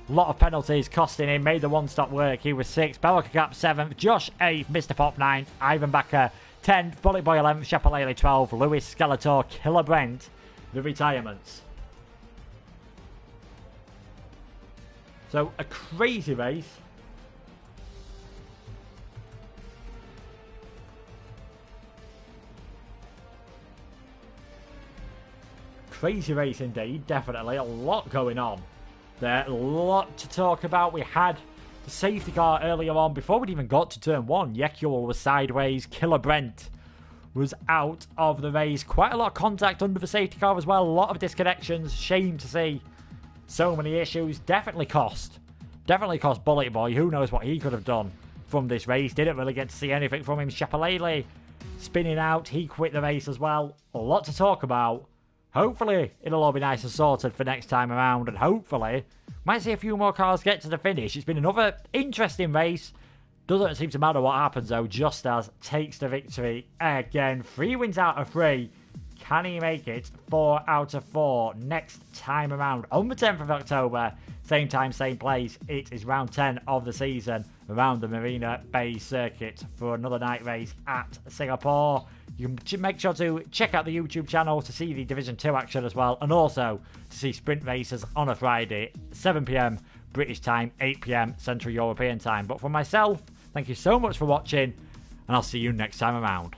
A lot of penalties costing him, made the one-stop work. He was sixth, Baraka Cap seventh, Josh eighth, Mr. Pop ninth, Ivan Backer 10th, Bullet Boy 11th, Chapalele 12th, Lewis Skeletor, Killer Brent, the retirements. So, a crazy race. Crazy race indeed, definitely. A lot going on there. A lot to talk about. We had the safety car earlier on. Before we'd even got to turn one, Yekul was sideways. Killer Brent was out of the race. Quite a lot of contact under the safety car as well. A lot of disconnections. Shame to see so many issues. Definitely cost Bullet Boy. Who knows what he could have done from this race. Didn't really get to see anything from him. Chapalele spinning out. He quit the race as well. A lot to talk about. Hopefully, it'll all be nice and sorted for next time around. And hopefully, might see a few more cars get to the finish. It's been another interesting race. Doesn't seem to matter what happens though. Just as takes the victory again. 3 wins out of 3. Can he make it 4 out of 4 next time around on the 10th of October? Same time, same place. It is round 10 of the season around the Marina Bay circuit for another night race at Singapore. You can make sure to check out the YouTube channel to see the Division 2 action as well, and also to see sprint races on a Friday, 7 PM British time, 8 PM Central European time. But for myself, thank you so much for watching, and I'll see you next time around.